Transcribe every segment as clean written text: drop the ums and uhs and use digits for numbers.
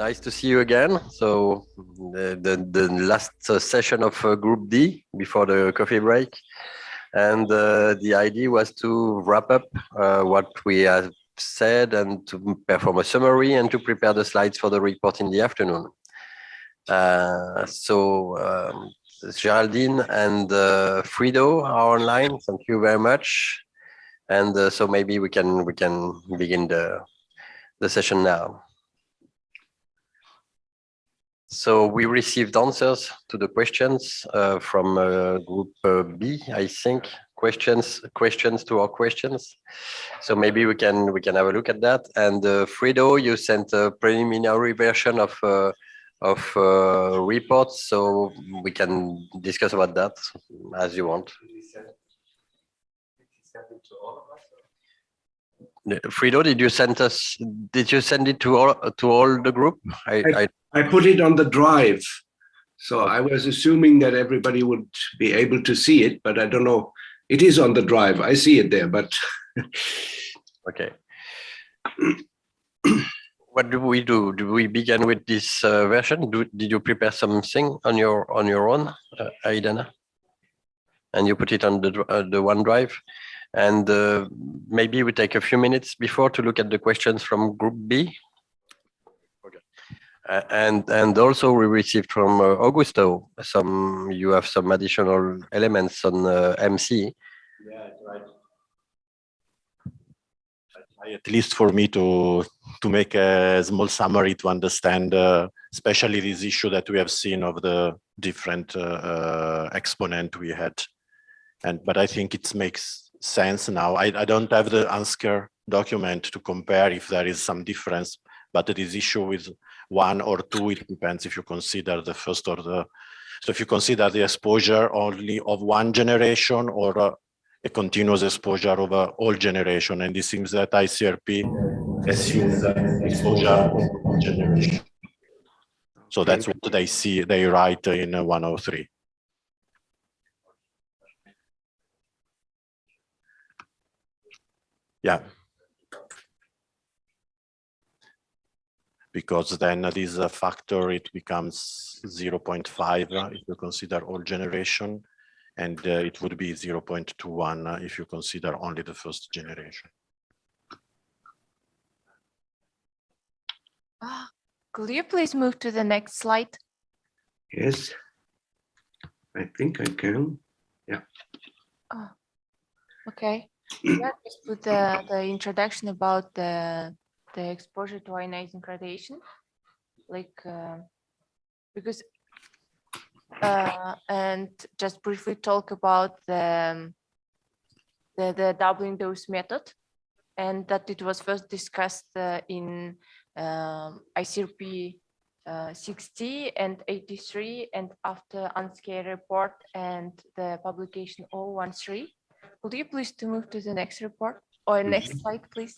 Nice to see you again. So the last session of Group D before the coffee break. And the idea was to wrap up what we have said and to perform a summary and to prepare the slides for the report in the afternoon. Geraldine and Frido are online. Thank you very much. And so maybe we can begin the session now. So we received answers to the questions from Group B, I think. Questions to our questions. So maybe we can have a look at that. And Frido, you sent a preliminary version of reports, so we can discuss about that as you want. Frido, did you send it to all the group? I put it on the drive, so I was assuming that everybody would be able to see it, but I don't know. It is on the drive. I see it there, but okay. What do we do? Do we begin with this version? Did you prepare something on your own, Aidana? And you put it on the OneDrive? And maybe we take a few minutes before to look at the questions from Group B. Okay. And also we received from Augusto you have some additional elements on MC. Yeah, right. At least for me to make a small summary to understand, especially this issue that we have seen of the different exponent we had. But I think it makes sense now. I don't have the answer document to compare if there is some difference, but this issue with 1 or 2, it depends if you consider the first or the, so if you consider the exposure only of one generation or a continuous exposure over all generation, and it seems that ICRP assumes that exposure of one generation. So that's what they write in 103. Yeah. Because then this factor, it becomes 0.5 if you consider all generation, and it would be 0.21 if you consider only the first generation. Could you please move to the next slide? yes, I think I can. Yeah. Oh, okay. Yeah, just put the introduction about the exposure to ionizing radiation, like because and just briefly talk about the doubling dose method, and that it was first discussed in ICRP 60 and 83, and after UNSCARE report and the publication 013. Could you please to move to the next report or next slide, please?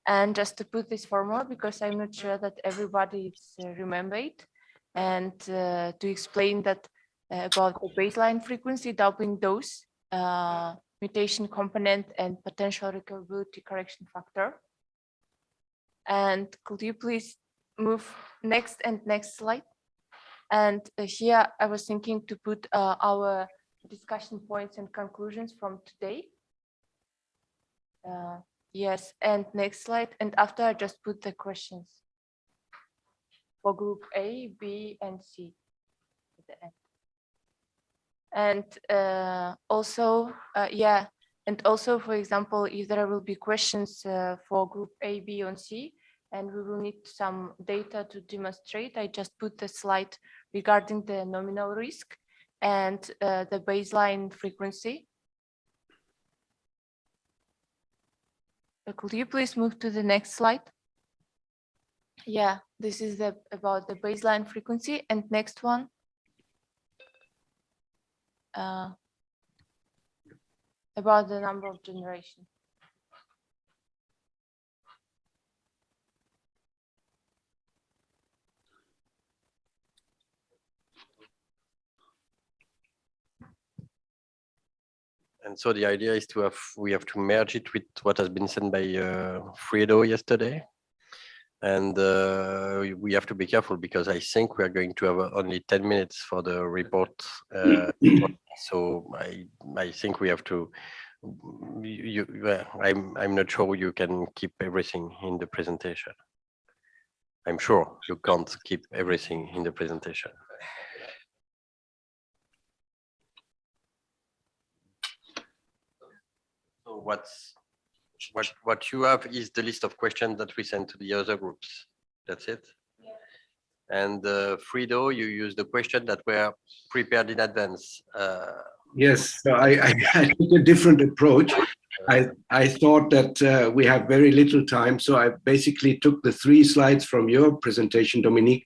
And just to put this formula, because I'm not sure that everybody remember it, and to explain that about the baseline frequency, doubling dose, mutation component, and potential recoverability correction factor. And could you please move next slide? And here I was thinking to put our discussion points and conclusions from today. Yes, and next slide. And after I just put the questions for group A, B, and C at the end. And also, yeah, and also, for example, if there will be questions for group A, B, and C, and we will need some data to demonstrate, I just put the slide regarding the nominal risk and the baseline frequency. Could you please move to the next slide? Yeah, this is about the baseline frequency, and next one. About the number of generation. And so the idea is we have to merge it with what has been sent by Frido yesterday. And we have to be careful because I think we are going to have only 10 minutes for the report. So I think we have to. I'm not sure you can keep everything in the presentation. I'm sure you can't keep everything in the presentation. So what you have is the list of questions that we sent to the other groups. That's it. Yeah. And Frido, you use the question that were prepared in advance. Yes, so I took a different approach. I thought that we have very little time, so I basically took the 3 slides from your presentation, Dominique,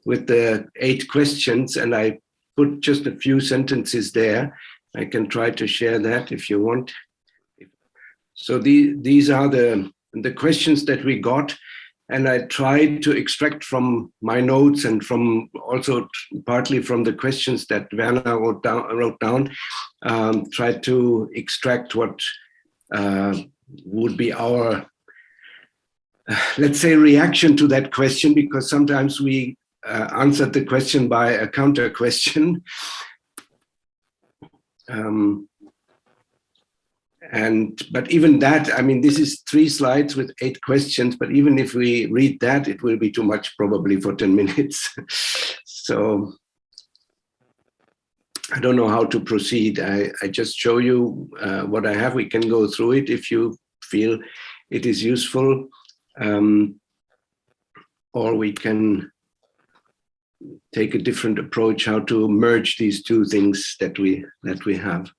with the 8 questions, and I put just a few sentences there. I can try to share that if you want. So these are the questions that we got, and I tried to extract from my notes and from also partly from the questions that Werner wrote down, tried to extract what would be our, let's say, reaction to that question, because sometimes we answered the question by a counter question. But even that, I mean, this is 3 slides with 8 questions, but even if we read that, it will be too much probably for 10 minutes. So I don't know how to proceed. I just show you what I have. We can go through it if you feel it is useful, or we can take a different approach how to merge these 2 things that we have.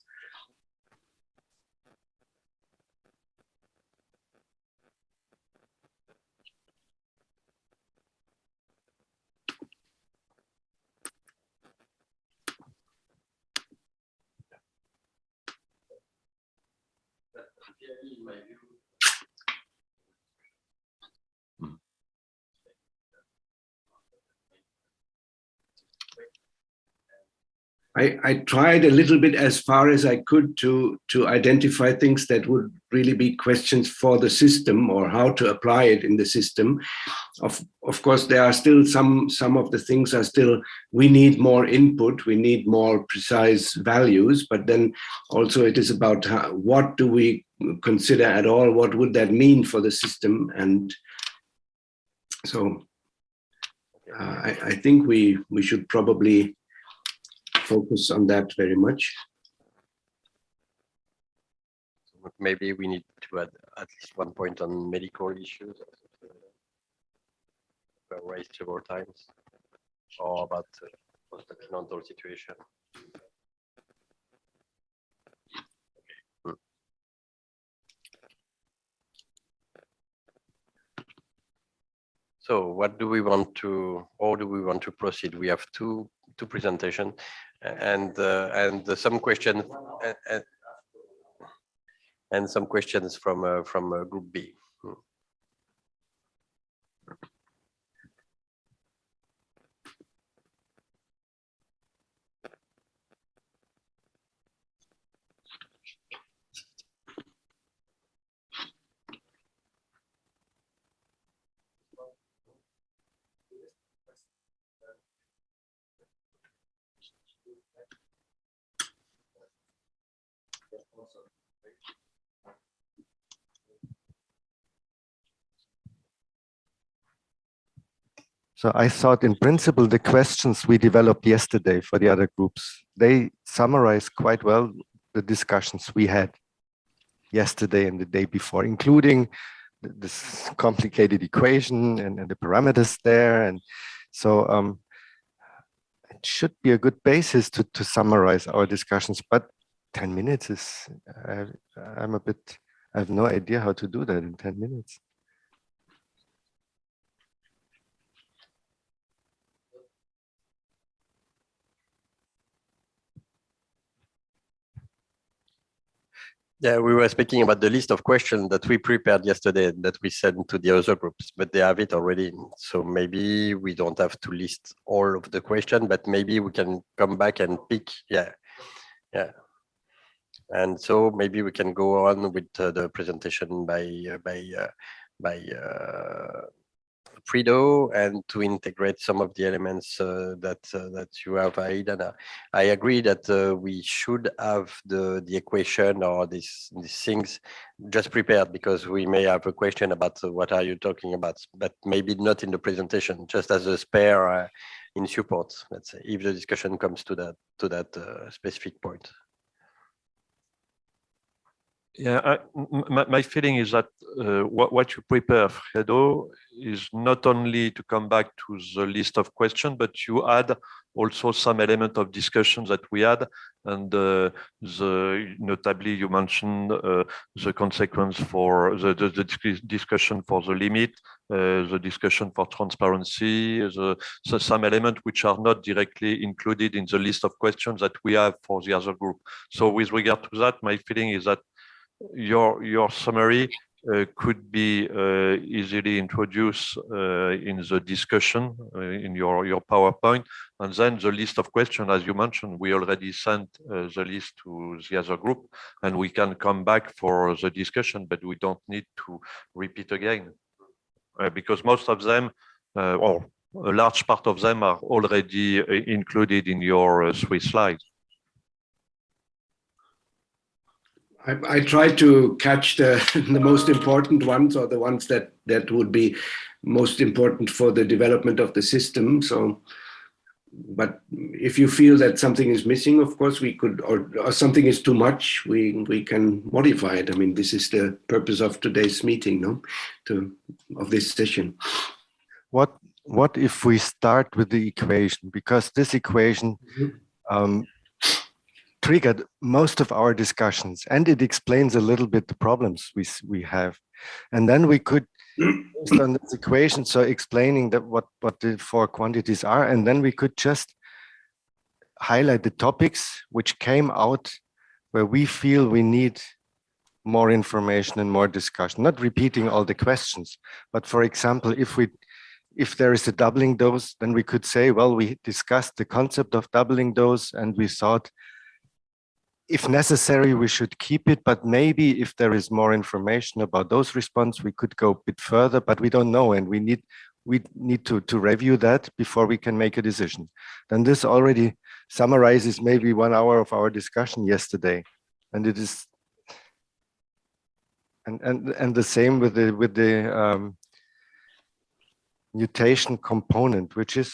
I tried a little bit as far as I could to identify things that would really be questions for the system or how to apply it in the system. Of course, there are still some of the things are still, we need more input, we need more precise values, but then also it is about what do we consider at all, what would that mean for the system? And so I think we should probably focus on that very much. Maybe we need to add at least 1 point on medical issues raised several times, or about post-accidental situation. So what do we want to, or do we want to proceed? We have two presentations, and some questions and some questions from Group B. So I thought in principle, the questions we developed yesterday for the other groups, they summarize quite well the discussions we had yesterday and the day before, including this complicated equation and the parameters there. And so it should be a good basis to summarize our discussions, but 10 minutes is, I have no idea how to do that in 10 minutes. Yeah, we were speaking about the list of questions that we prepared yesterday that we sent to the other groups, but they have it already. So maybe we don't have to list all of the questions, but maybe we can come back and pick. Yeah. And so maybe we can go on with the presentation by Frido and to integrate some of the elements that you have, Aidana. I agree that we should have the equation or these things just prepared, because we may have a question about what are you talking about, but maybe not in the presentation, just as a spare in support, let's say, if the discussion comes to that specific point. Yeah, my feeling is that what you prepare, Fredo, is not only to come back to the list of questions, but you add also some element of discussions that we had, and notably you mentioned the consequence for the discussion for the limit, the discussion for transparency, so some elements which are not directly included in the list of questions that we have for the other group. So with regard to that, my feeling is that your summary could be easily introduced in the discussion in your PowerPoint, and then the list of questions, as you mentioned, we already sent the list to the other group, and we can come back for the discussion, but we don't need to repeat again, because most of them, or a large part of them, are already included in your 3 slides. I try to catch the most important ones, or the ones that would be most important for the development of the system. So, but if you feel that something is missing, of course we could, or something is too much, we can modify it. I mean, this is the purpose of today's meeting, no? Of this session. What if we start with the equation? Because this equation triggered most of our discussions, and it explains a little bit the problems we have. And then we could, based on this equation, so explaining that what the 4 quantities are, and then we could just highlight the topics which came out where we feel we need more information and more discussion, not repeating all the questions. But for example, if there is a doubling dose, then we could say, well, we discussed the concept of doubling dose, and we thought, if necessary, we should keep it, but maybe if there is more information about dose response, we could go a bit further, but we don't know, and we need to review that before we can make a decision. Then this already summarizes maybe 1 hour of our discussion yesterday, and it is, and the same with the mutation component, which is,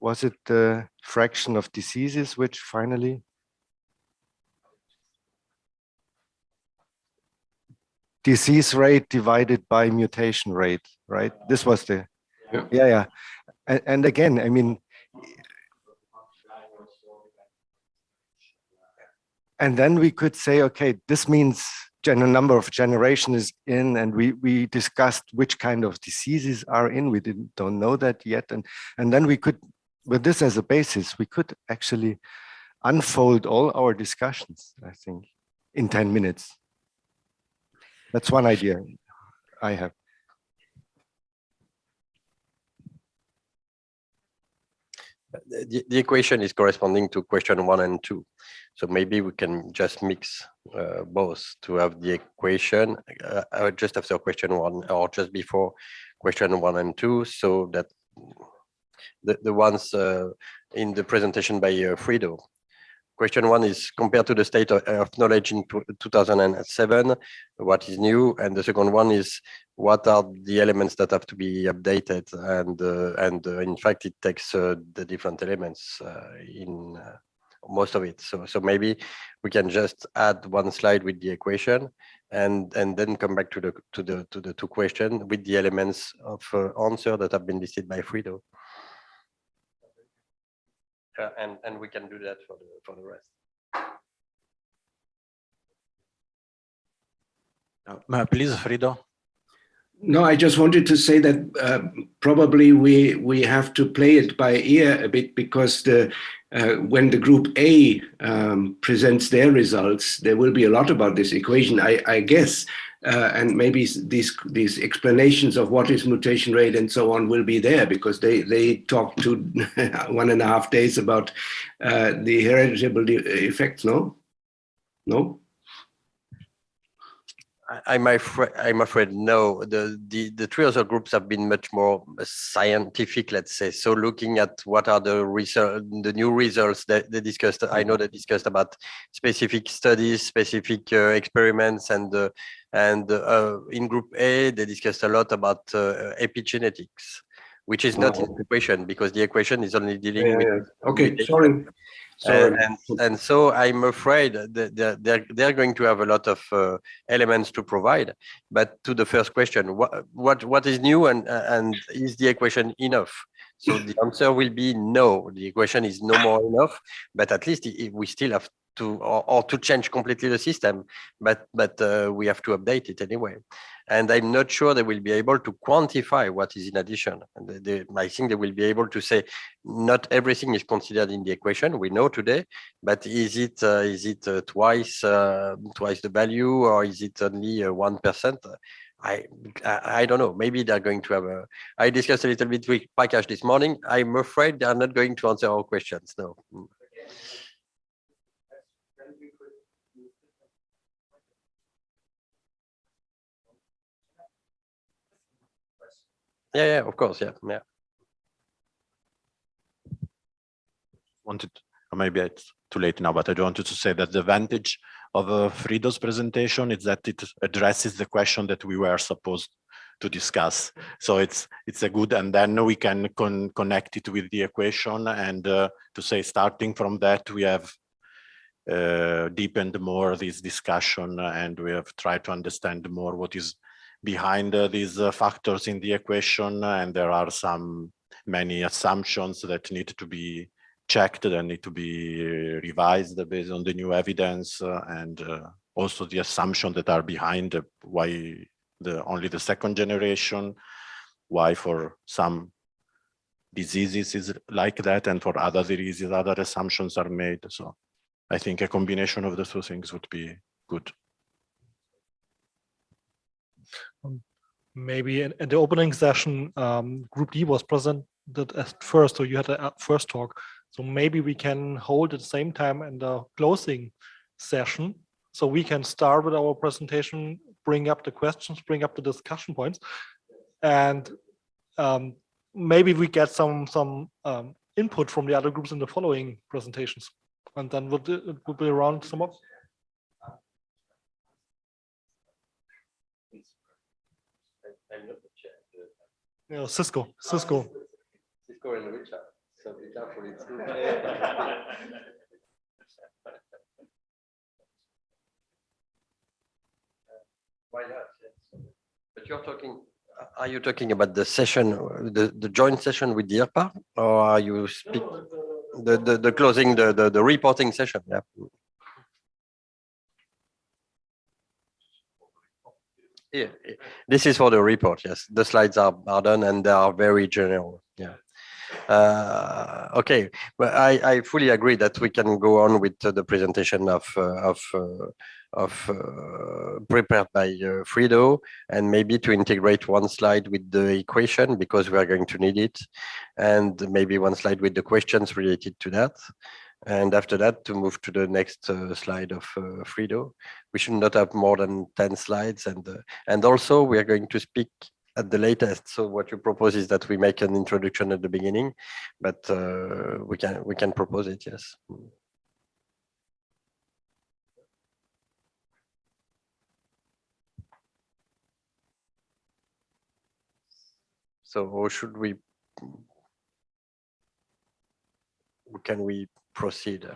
was it the fraction of diseases which finally? Disease rate divided by mutation rate, right? This was the, yeah. And again, I mean, and then we could say, okay, this means number of generation is in, and we discussed which kind of diseases are in. We don't know that yet. And then we could, with this as a basis, we could actually unfold all our discussions, I think, in 10 minutes. That's one idea I have. The equation is corresponding to question 1 and 2. So maybe we can just mix both to have the equation just after question 1 or just before question 1 and 2, so that the ones in the presentation by Frido. Question 1 is compared to the state of knowledge in 2007, what is new? And the second one is what are the elements that have to be updated? And in fact, it takes the different elements in most of it. So maybe we can just add 1 slide with the equation and then come back to the 2 questions with the elements of answer that have been listed by Frido. And we can do that for the rest. Please, Frido. No, I just wanted to say that probably we have to play it by ear a bit, because when the group A presents their results, there will be a lot about this equation, I guess, and maybe these explanations of what is mutation rate and so on will be there, because they talk to 1.5 days about the heritable effects. No. I'm afraid no. The three other groups have been much more scientific, let's say. So looking at what are the new results that they discussed. I know they discussed about specific studies, specific experiments, and in group A they discussed a lot about epigenetics, which is not in the equation because the equation is only dealing with. Okay, with sorry. and so I'm afraid that they're going to have a lot of elements to provide. But to the first question, what is new and is the equation enough? So the answer will be no. The equation is no more enough. But at least we still have to or to change completely the system. But we have to update it anyway. And I'm not sure they will be able to quantify what is in addition. And I think they will be able to say not everything is considered in the equation. We know today, but is it twice the value, or is it only 1%? I don't know. Maybe they're going to have a. I discussed a little bit with Prakash this morning. I'm afraid they are not going to answer our questions. No. Yeah, of course, yeah. Wanted, or maybe it's too late now, but I wanted to say that the advantage of Frido's presentation is that it addresses the question that we were supposed to discuss. So it's a good, and then we can connect it with the equation, and to say starting from that we have deepened more this discussion, and we have tried to understand more what is behind these factors in the equation, and there are many assumptions that need to be checked and need to be revised based on the new evidence, and also the assumptions that are behind why only the second generation, why for some diseases is like that, and for other diseases other assumptions are made. So I think a combination of the two things would be good. Maybe in the opening session, Group D was presented at first, so you had a first talk. So maybe we can hold at the same time in the closing session. So we can start with our presentation, bring up the questions, bring up the discussion points, and maybe we get some input from the other groups in the following presentations, and then it would be around some of. Yeah, Cisco in the chat. So be careful. It's good. Why not? Yes. But are you talking about the session, the joint session with the ERPA, or are you speak the closing, the reporting session? Yeah. Yeah, this is for the report. Yes, the slides are done and they are very general. Yeah. Okay, but I fully agree that we can go on with the presentation of prepared by Frido, and maybe to integrate one slide with the equation because we are going to need it, and maybe one slide with the questions related to that. And after that, to move to the next slide of Frido. We should not have more than 10 slides. And also, we are going to speak at the latest. So what you propose is that we make an introduction at the beginning, but we can propose it, yes. So how should we? Can we proceed?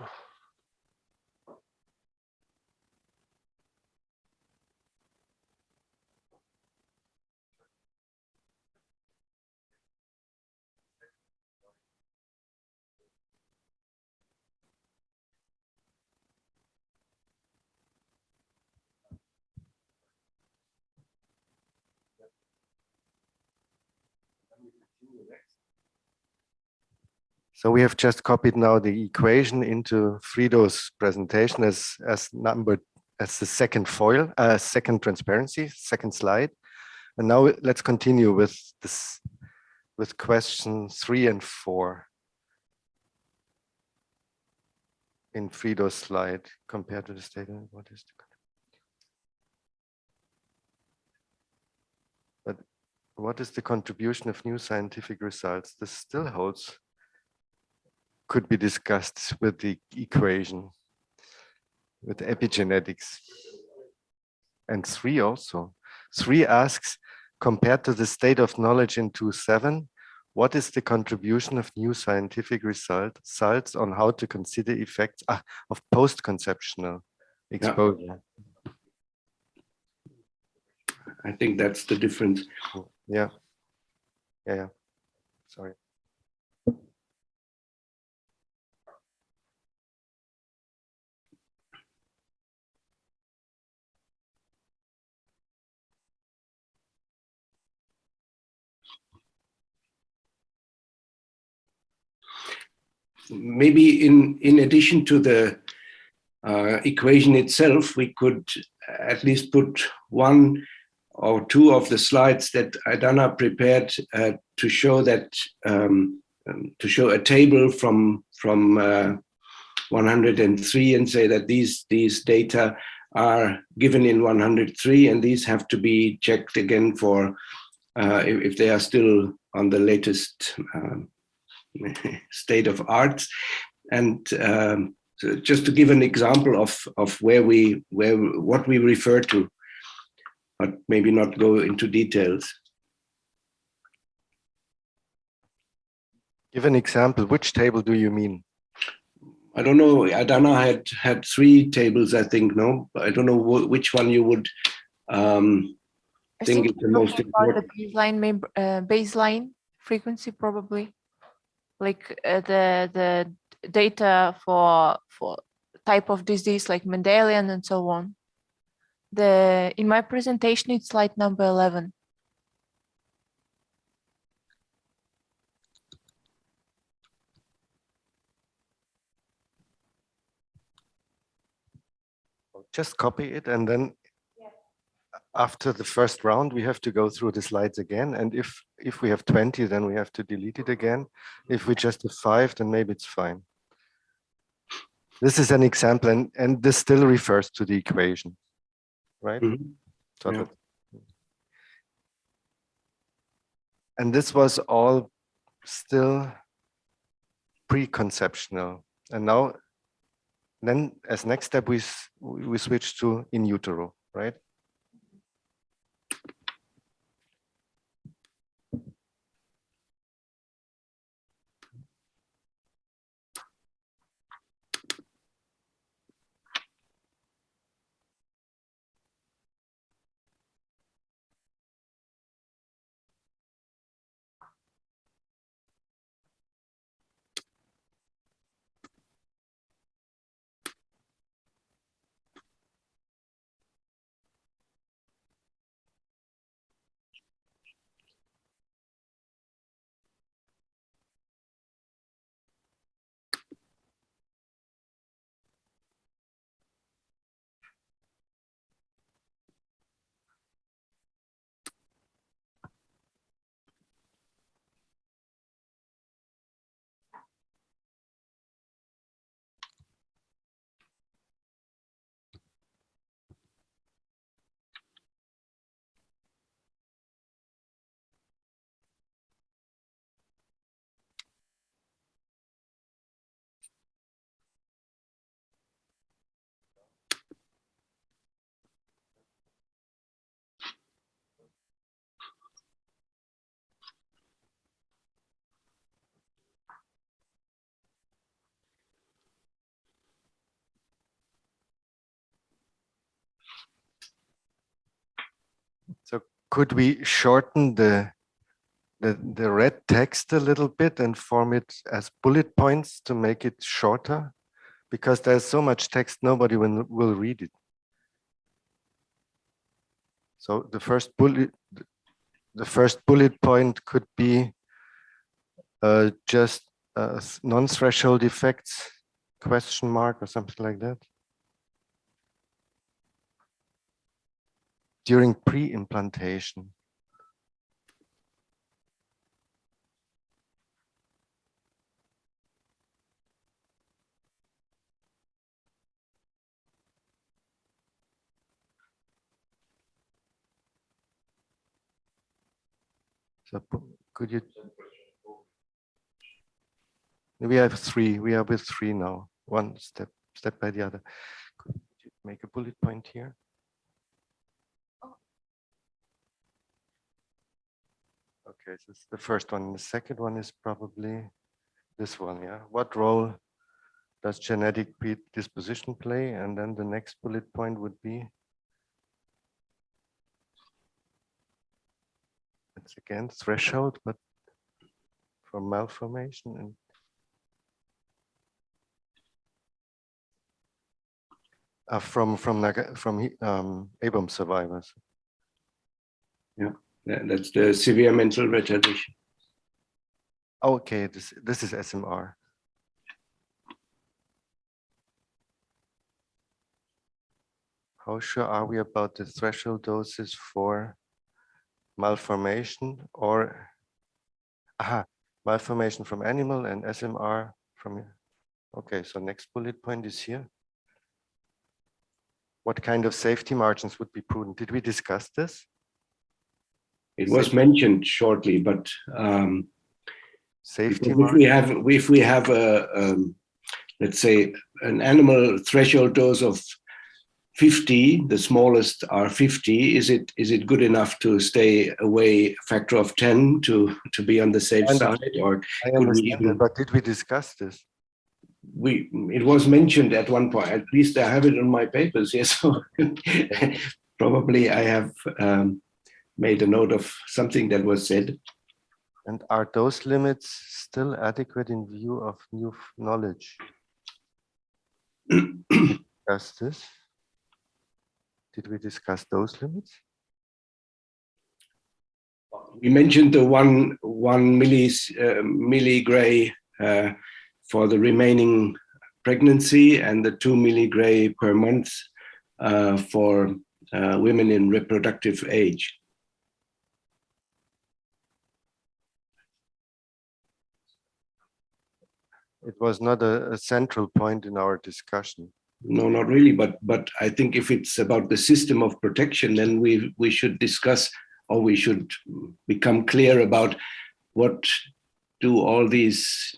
So we have just copied now the equation into Frido's presentation as the second foil, second transparency, second slide. And now let's continue with this, with question 3 and 4 in Frido's slide compared to the statement. What is the what is the contribution of new scientific results? This still holds, could be discussed with the equation, with epigenetics. And 3 also. 3 asks, compared to the state of knowledge in 2.7, what is the contribution of new scientific results on how to consider effects of post-conceptional exposure? I think that's the difference. Yeah. Yeah. Sorry. Maybe in addition to the equation itself, we could at least put 1 or 2 of the slides that Adana prepared to show that to show a table from 103 and say that these data are given in 103, and these have to be checked again for if they are still on the latest state of art. And so just to give an example of what we refer to, but maybe not go into details. Give an example. Which table do you mean? I don't know. Adana had 3 tables, I think. No, I don't know which one you would I think is the most the important. baseline frequency, probably, like the data for type of disease like Mendelian and so on. In my presentation, it's slide number 11. Just copy it, and then after the first round, we have to go through the slides again. And if we have 20, then we have to delete it again. If we just have 5, then maybe it's fine. This is an example, and this still refers to the equation, right? Mhm. So Yeah. And this was all still preconceptional. And now, then as next step, we switch to in utero, right? So could we shorten the red text a little bit and form it as bullet points to make it shorter? Because there's so much text, nobody will read it. So the first bullet point could be just non-threshold effects, question mark or something like that. During pre-implantation. So could you? We have three. We are with three now. One step by the other. Could you make a bullet point here? Okay, so it's the first one. The second one is probably this one. Yeah. What role does genetic predisposition play? And then the next bullet point would be. It's again threshold, but for malformation and from ABOM survivors. Yeah, that's the severe mental retardation. Okay, this is SMR. How sure are we about the threshold doses for malformation or malformation from animal and SMR from? Okay, so next bullet point is here. What kind of safety margins would be prudent? Did we discuss this? It was mentioned shortly, but Safety if we have a let's say an animal threshold dose of 50, the smallest are 50. Is it good enough to stay away a factor of 10 to be on the safe side, or I could we understand that, but did we discuss this? It was mentioned at one point. At least I have it on my papers. Yes, so probably I have made a note of something that was said. And are those limits still adequate in view of new knowledge? Discuss this? Did we discuss those limits? We mentioned the one milligray for the remaining pregnancy and the 2 milligray per month for women in reproductive age. It was not a central point in our discussion. No, not really. But I think if it's about the system of protection, then we should discuss, or we should become clear about what do all these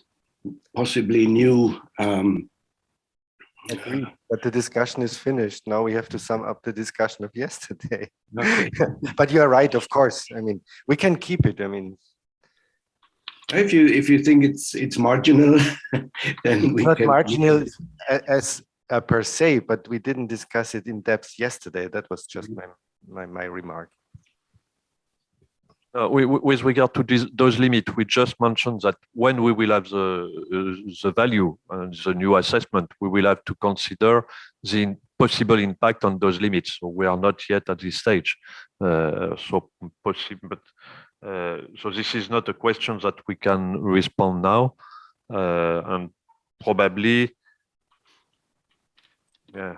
possibly new. Agreed. But the discussion is finished. Now we have to sum up the discussion of yesterday. Okay. But you are right, of course. I mean, we can keep it. I mean, if you think it's marginal, then we not can. marginal as per se, but we didn't discuss it in depth yesterday. That was just my remark. With regard to those limits, we just mentioned that when we will have the value and the new assessment, we will have to consider the possible impact on those limits. So we are not yet at this stage. So this is not a question that we can respond now, and probably, yeah.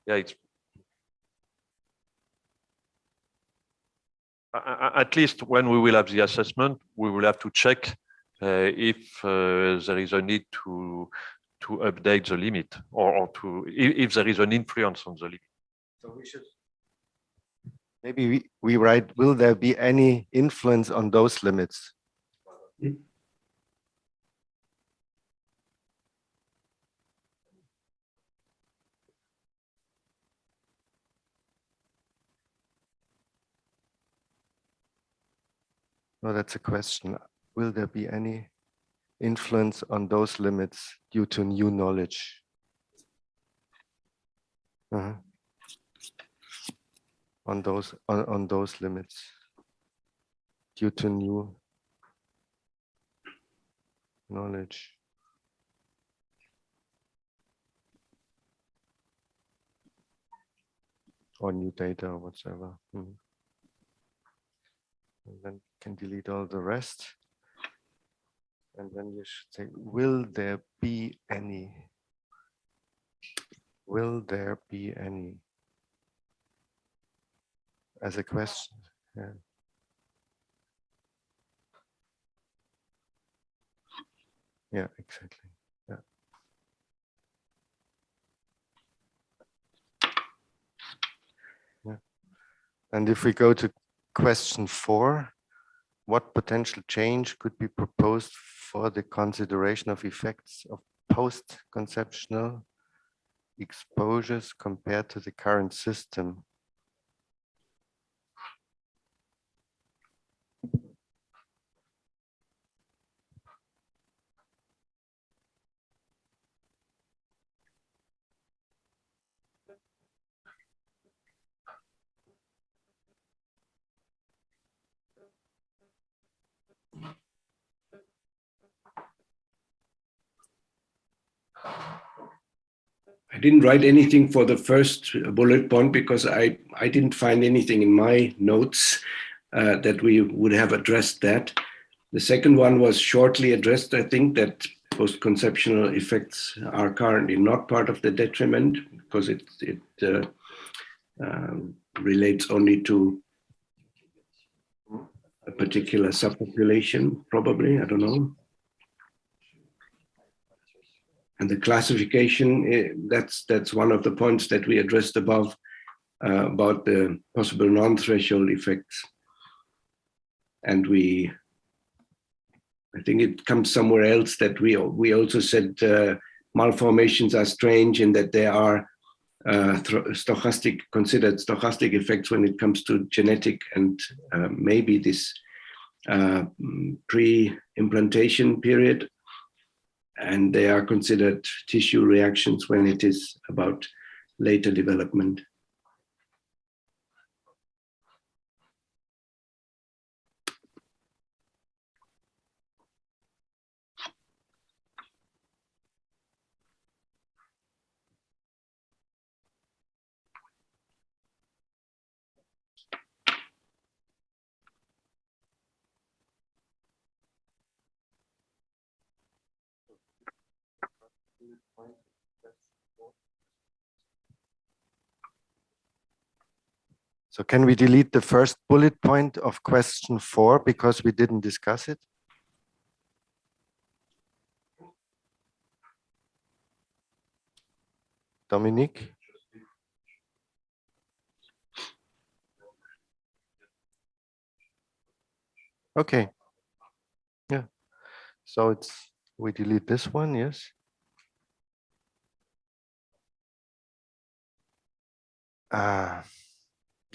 Yeah, it's at least when we will have the assessment, we will have to check if there is a need to update the limit, or if there is an influence on the limit. So we should maybe we write, will there be any influence on those limits? No, that's a question. Will there be any influence on those limits due to new knowledge? On those limits due to new knowledge. Or new data or whatsoever. And then you can delete all the rest. And then you should say, will there be any? Will there be any? As a question. Yeah. Yeah, exactly. Yeah. And if we go to question 4, what potential change could be proposed for the consideration of effects of post-conceptional exposures compared to the current system? I didn't write anything for the first bullet point because I didn't find anything in my notes that we would have addressed that. The second one was shortly addressed. I think that post-conceptional effects are currently not part of the detriment because it relates only to a particular subpopulation, probably, I don't know. And the classification, that's one of the points that we addressed above about the possible non-threshold effects. And I think it comes somewhere else that we also said malformations are strange in that they are considered stochastic effects when it comes to genetic and maybe this pre-implantation period. And they are considered tissue reactions when it is about later development. So can we delete the first bullet point of question 4 because we didn't discuss it? Dominique? Okay. Yeah. So we delete this one, yes.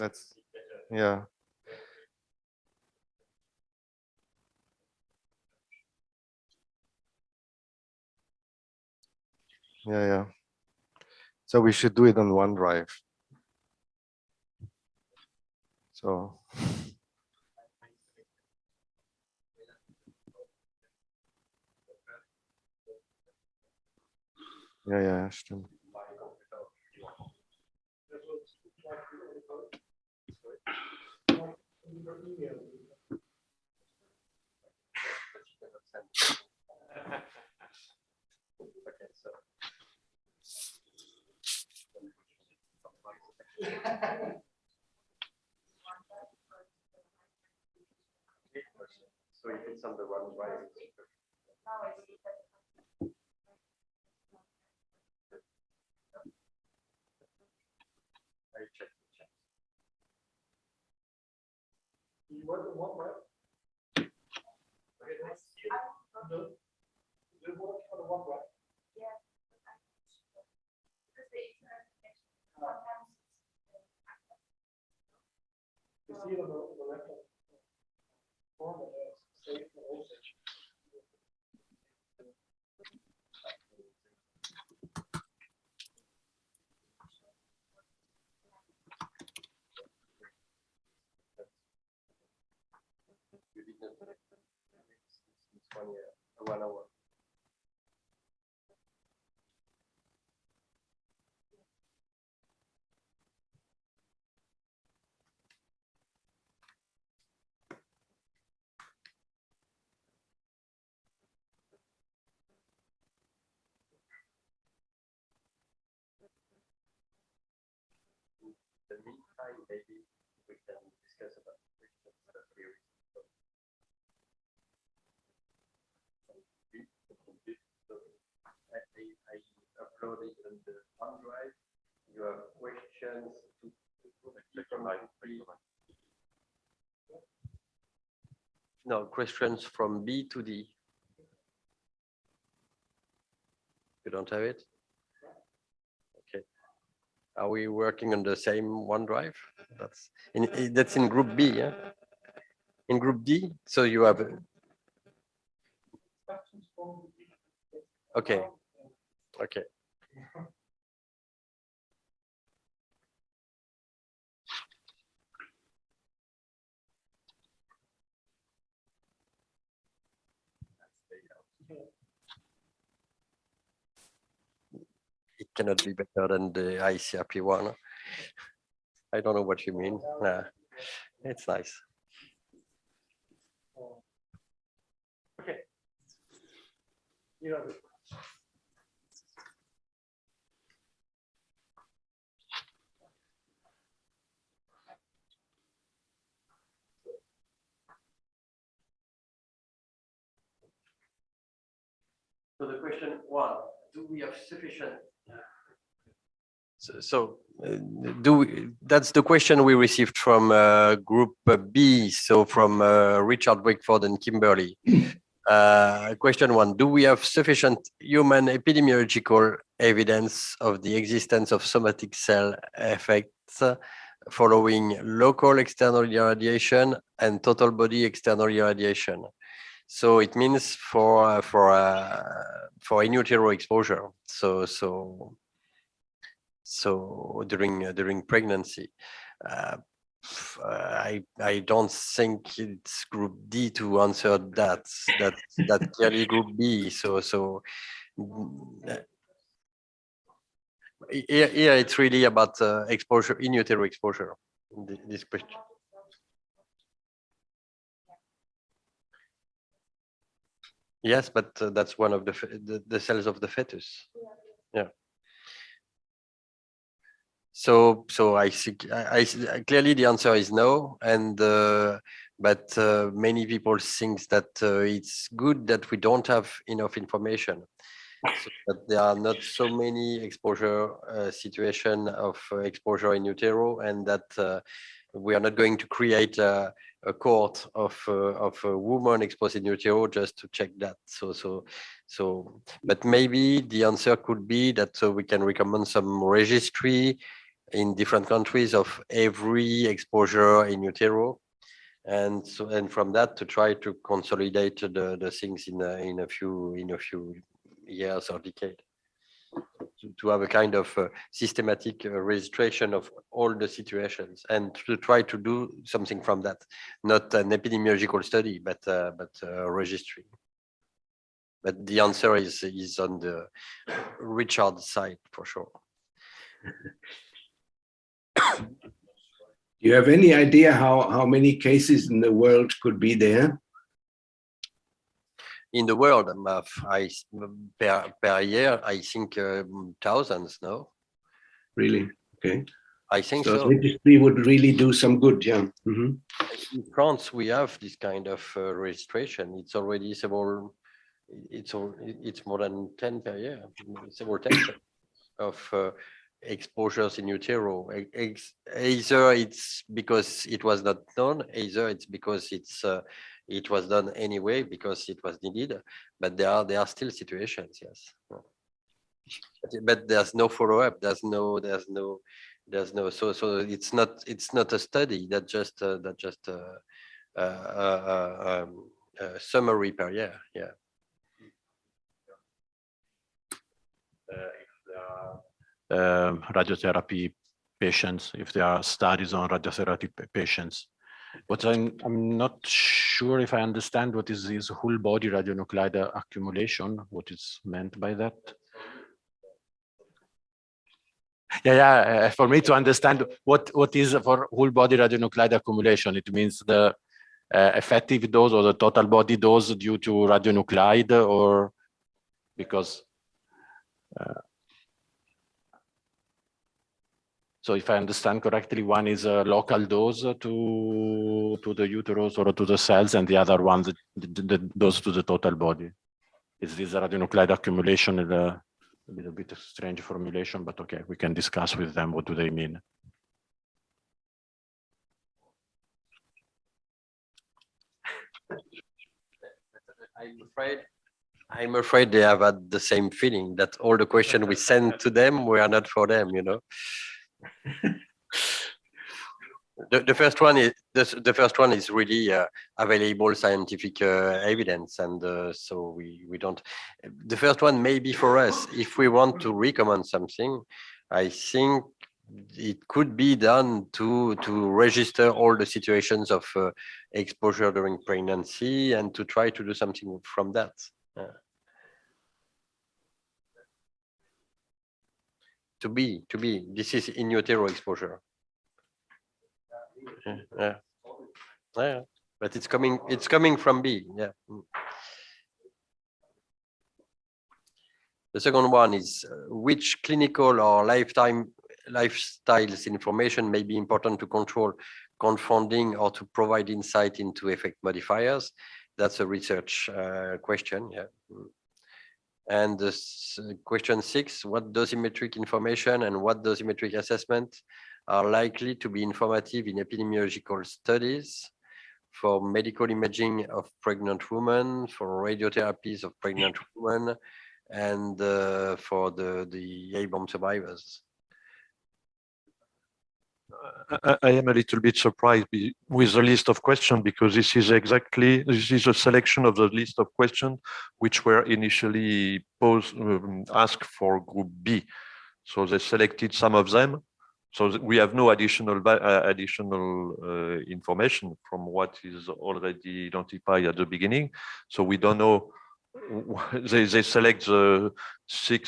That's, yeah. Yeah. So we should do it on OneDrive. So. Ja, stimmt. So if it's on the OneDrive, I check the chat. You work on OneDrive? You work on OneDrive? Yeah. You see it on the laptop. Save the whole section. You did not. It's 1 year, 1 hour. In the meantime, maybe we can discuss about questions that we received. I uploaded on the OneDrive. You have questions to No, questions from B to D. You don't have it? Okay. Are we working on the same OneDrive? That's in group B, yeah? In group D, so you have. Okay. Okay. It cannot be better than the ICRP one. I don't know what you mean. Nah, it's nice. Okay. So the question one, do we have sufficient? That's the question we received from group B, so from Richard Wakeford and Kimberly. Question one, do we have sufficient human epidemiological evidence of the existence of somatic cell effects following local external irradiation and total body external irradiation? So it means for in utero exposure. So during pregnancy, I don't think it's group D to answer that. That's clearly group B. So here it's really about exposure, in utero exposure. This question. Yes, but that's one of the cells of the fetus. Yeah. So I think clearly the answer is no, and but many people think that it's good that we don't have enough information, so that there are not so many exposure situation of exposure in utero, and that we are not going to create a cohort of a woman exposed in utero just to check that. But maybe the answer could be that we can recommend some registry in different countries of every exposure in utero, and from that to try to consolidate the things in a few years or decade, to have a kind of systematic registration of all the situations, and to try to do something from that, not an epidemiological study, but a registry. But the answer is on the Richard side for sure. Do you have any idea how many cases in the world could be there? In the world, per year, I think thousands. No, Really? Okay. I think So so. registry would really do some good. Yeah. Mm-hmm. In France, we have this kind of registration. It's already several. It's more than 10 per year. Several 10 of exposures in utero. Either it's because it was not done, either it's because it was done anyway because it was needed. But there are still situations, yes. But there's no follow-up. There's no. So it's not a study. That just summary per year. Yeah. Radiotherapy patients, if there are studies on radiotherapy patients. But I'm not sure if I understand what is this whole body radionuclide accumulation, what is meant by that. Yeah. For me to understand what is for whole body radionuclide accumulation, it means the effective dose or the total body dose due to radionuclide, or because. So if I understand correctly, one is a local dose to the uterus or to the cells, and the other one the dose to the total body. Is this a radionuclide accumulation? A little bit of strange formulation, but okay, we can discuss with them what do they mean. I'm afraid they have had the same feeling that all the questions we sent to them were not for them, you know. The first one is the first one is really available scientific evidence, and so we don't. The first one may be for us if we want to recommend something. I think it could be done to register all the situations of exposure during pregnancy and to try to do something from that. To be this is in utero exposure. Yeah, but it's coming from B. Yeah. The second one is which clinical or lifestyles information may be important to control confounding or to provide insight into effect modifiers. That's a research question. Yeah. And question 6, what dosimetric information and what dosimetric assessment are likely to be informative in epidemiological studies for medical imaging of pregnant women, for radiotherapies of pregnant women, and for the A-bomb survivors? I am a little bit surprised with the list of questions because this is a selection of the list of questions which were initially asked for Group B. So they selected some of them. So we have no additional information from what is already identified at the beginning. So we don't know. They select the 3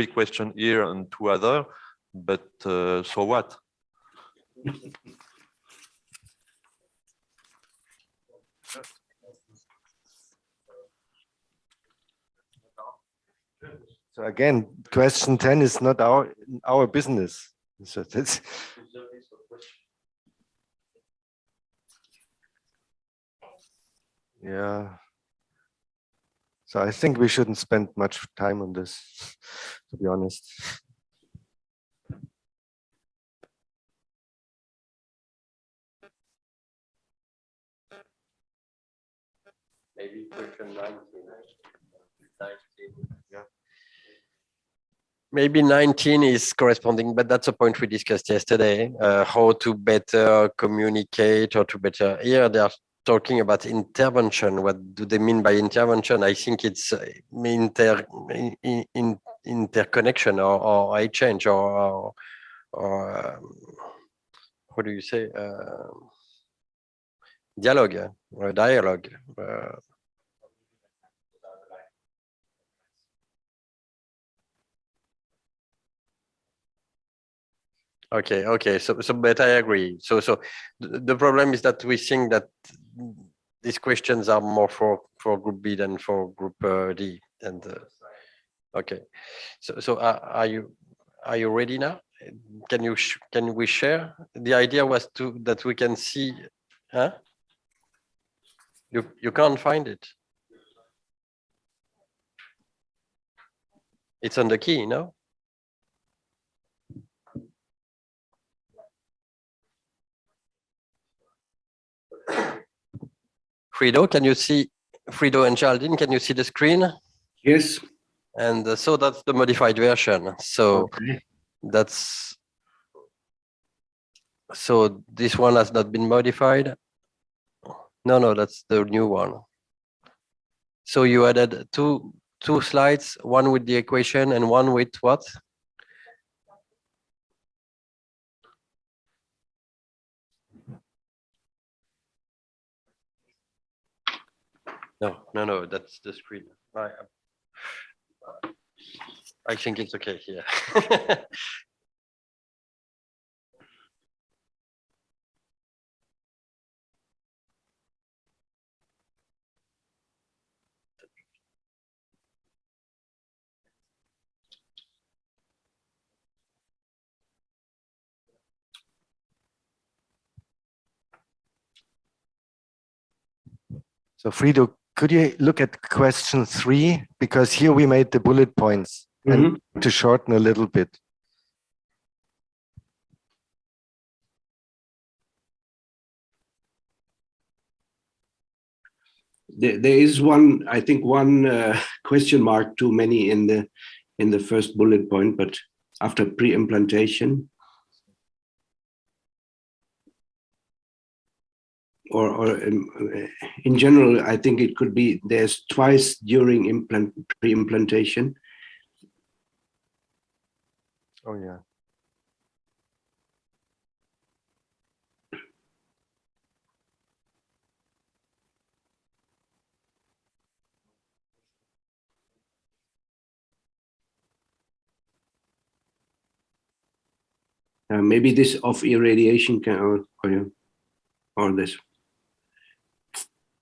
questions here and 2 other. But so what? So again, question 10 is not our business. So that's yeah. So I think we shouldn't spend much time on this, to be honest. Maybe question 19. Yeah. Maybe 19 is corresponding, but that's a point we discussed yesterday, how to better communicate or to better, here they are talking about intervention. What do they mean by intervention? I think it's interconnection or a change or what do you say? Dialogue, dialogue. Okay. So, but I agree. So the problem is that we think that these questions are more for Group B than for Group D. And okay, so are you ready now? Can we share? The idea was that we can see, huh? You can't find it. It's on the key, no? Frido, can you see, Frido and Geraldine, can you see the screen? Yes. And so that's the modified version. So Okay. So this one has not been modified. No, that's the new one. So you added two slides, one with the equation and one with what? No, that's the screen. I think it's okay here. So Frido, could you look at question 3? Because here we made the bullet points and to shorten a little bit. There is one, I think, one question mark too many in the first bullet point, but after pre-implantation, or in general, I think it could be there's twice during pre-implantation. Oh yeah. Maybe this of irradiation can, or this.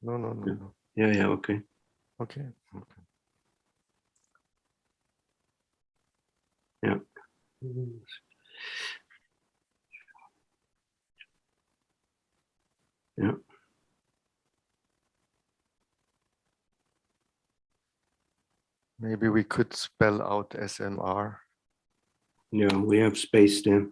No. Yeah, okay. Okay. Yeah. Yeah. Maybe we could spell out SMR. Yeah, we have space there.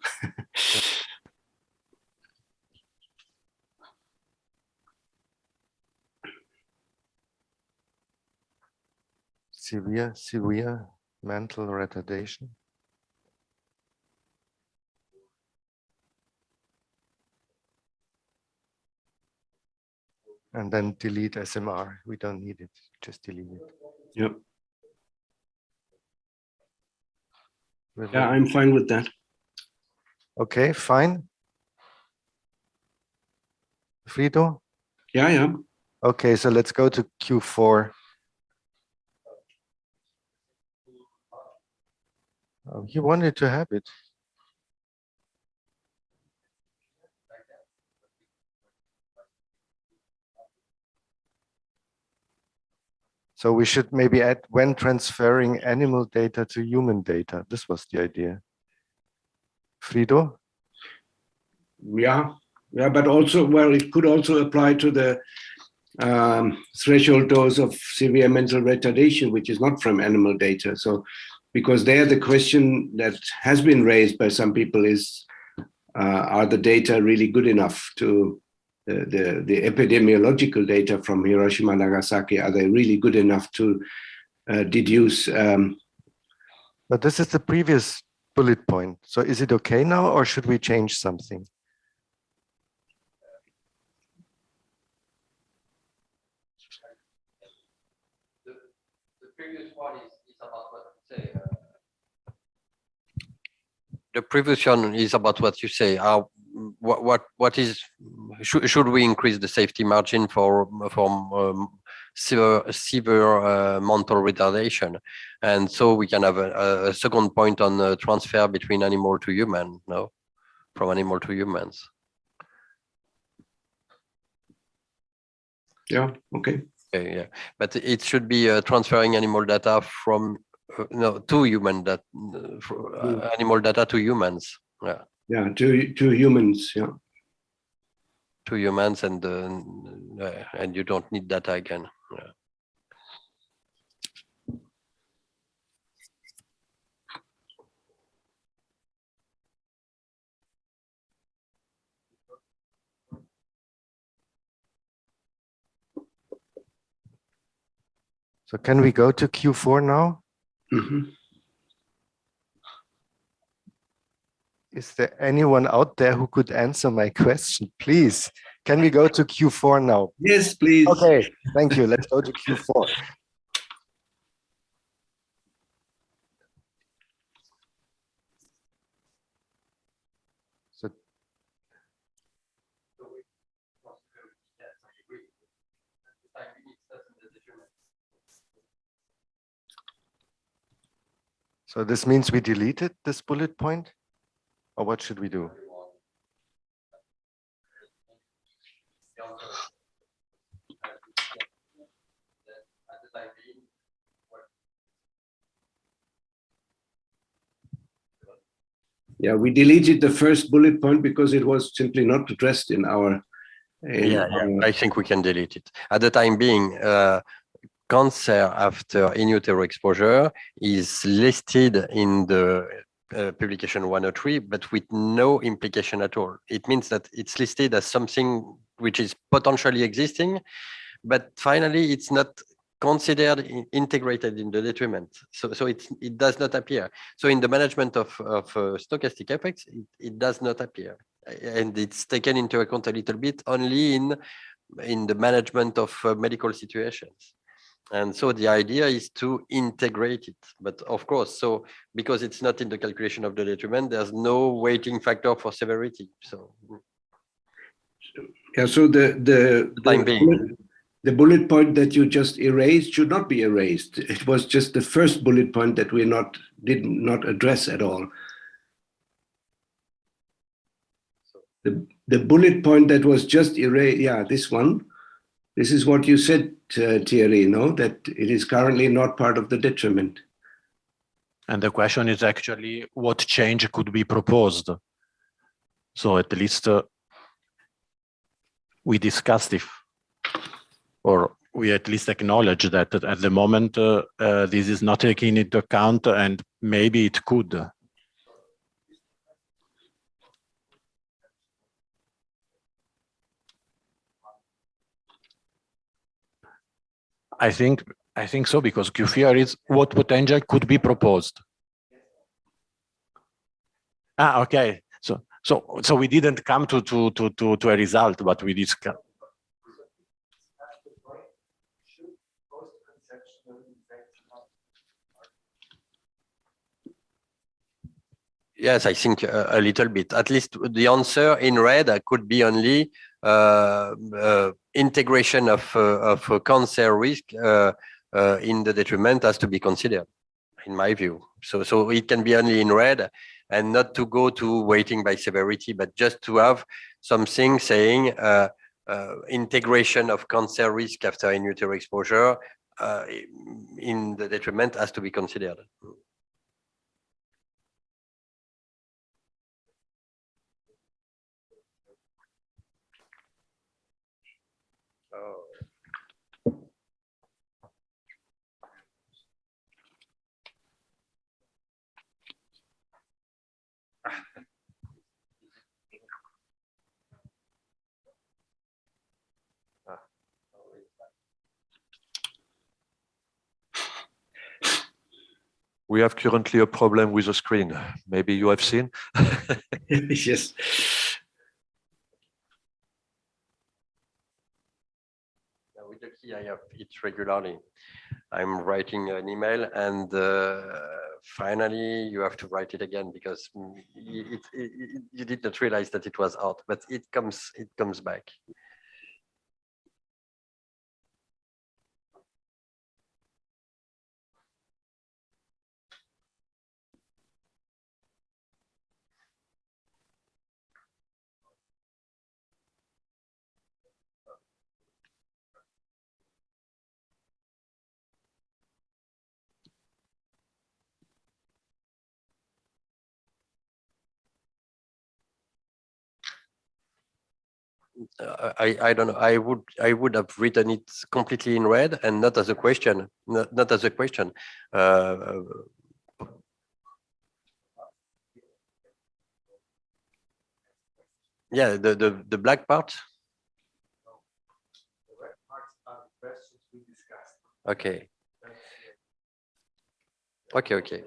Severe mental retardation. And then delete SMR. We don't need it. Just delete it. Yeah. Will Yeah, it- I'm fine with that. Okay, fine. Frido? Yeah. Okay, so let's go to Q4. Oh, he wanted to have it. So we should maybe add when transferring animal data to human data. This was the idea. Frido? Yeah, but also, well, it could also apply to the threshold dose of severe mental retardation, which is not from animal data. So, because there the question that has been raised by some people is, are the data really good enough to the epidemiological data from Hiroshima and Nagasaki? Are they really good enough to deduce? But this is the previous bullet point. So is it okay now, or should we change something? The previous one is about what you say. The previous one is about what you say. What is should we increase the safety margin from severe mental retardation, and so we can have a second point on the transfer between animal to human, no, from animal to humans. Yeah, okay. Okay, yeah, but it should be transferring animal data from no to human that animal data to humans. Yeah. Yeah, to humans. Yeah. To humans, and you don't need data again. Yeah. So can we go to Q4 now? Mm-hmm. Is there anyone out there who could answer my question? Please, can we go to Q4 now? Yes, please. Okay, thank you. Let's go to Q4. So this means we deleted this bullet point, or what should we do? Yeah, we deleted the first bullet point because it was simply not addressed in our. I think we can delete it. At the time being, cancer after in utero exposure is listed in the publication 103, but with no implication at all. It means that it's listed as something which is potentially existing, but finally it's not considered integrated in the detriment. So it does not appear. So in the management of stochastic effects, it does not appear. And it's taken into account a little bit only in the management of medical situations. And so the idea is to integrate it. But of course, so because it's not in the calculation of the detriment, there's no weighting factor for severity. So yeah, so the bullet point that you just erased should not be erased. It was just the first bullet point that we did not address at all. The bullet point that was just erased, yeah, this one. This is what you said, Thierry, no? That it is currently not part of the detriment. And the question is actually what change could be proposed. So at least we discussed or we at least acknowledge that at the moment this is not taken into account, and maybe it could. I think so, because QFIR is what potential could be proposed. Okay. So we didn't come to a result, but we discussed. yes, I think a little bit. At least the answer in red could be only integration of cancer risk in the detriment has to be considered, in my view. So it can be only in red, and not to go to weighting by severity, but just to have something saying integration of cancer risk after in utero exposure in the detriment has to be considered. We have currently a problem with the screen. Maybe you have seen. Yes. With the key, I have it regularly. I'm writing an email, and finally you have to write it again because you did not realize that it was out, but it comes back. I don't know. I would have written it completely in red and not as a question, not as a question. Yeah, the black part. Okay. Okay.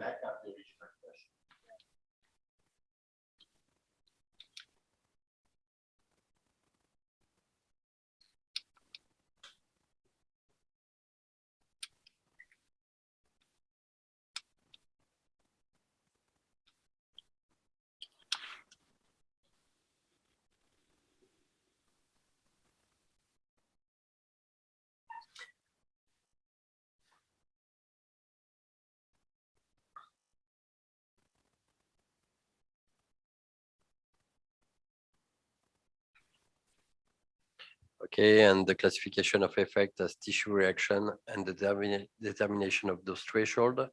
Okay, and the classification of effect as tissue reaction and the determination of those threshold.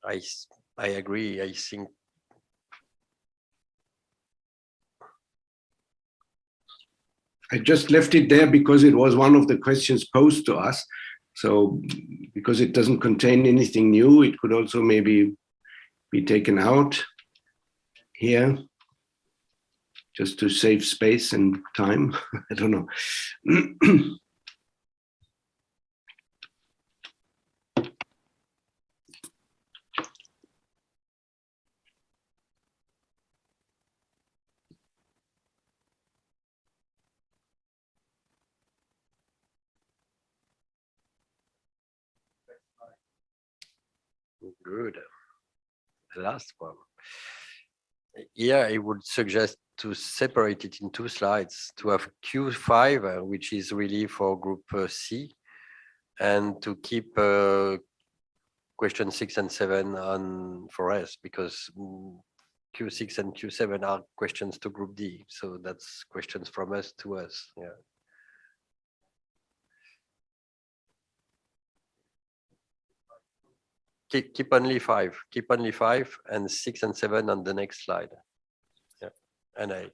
I agree. I think I just left it there because it was one of the questions posed to us. So because it doesn't contain anything new, it could also maybe be taken out here. just to save space and time. I don't know. Good. The last one. Here, I would suggest to separate it in 2 slides, to have Q5, which is really for group C, and to keep question 6 and 7 on for us, because Q6 and Q7 are questions to group D. So that's questions from us to us. Yeah. Keep only 5. Keep only 5 and 6 and 7 on the next slide. Yeah. And 8.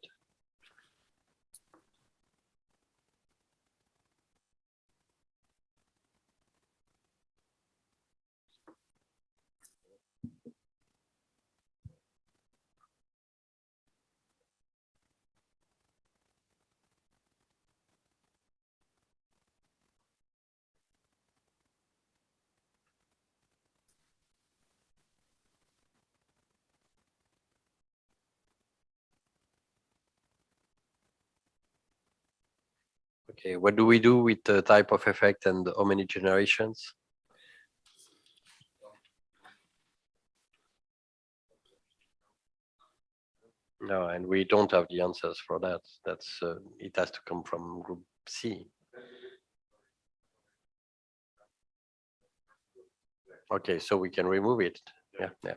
Okay, what do we do with the type of effect and how many generations? No, and we don't have the answers for that. That's it has to come from group C. Okay, so we can remove it. Yeah, yeah.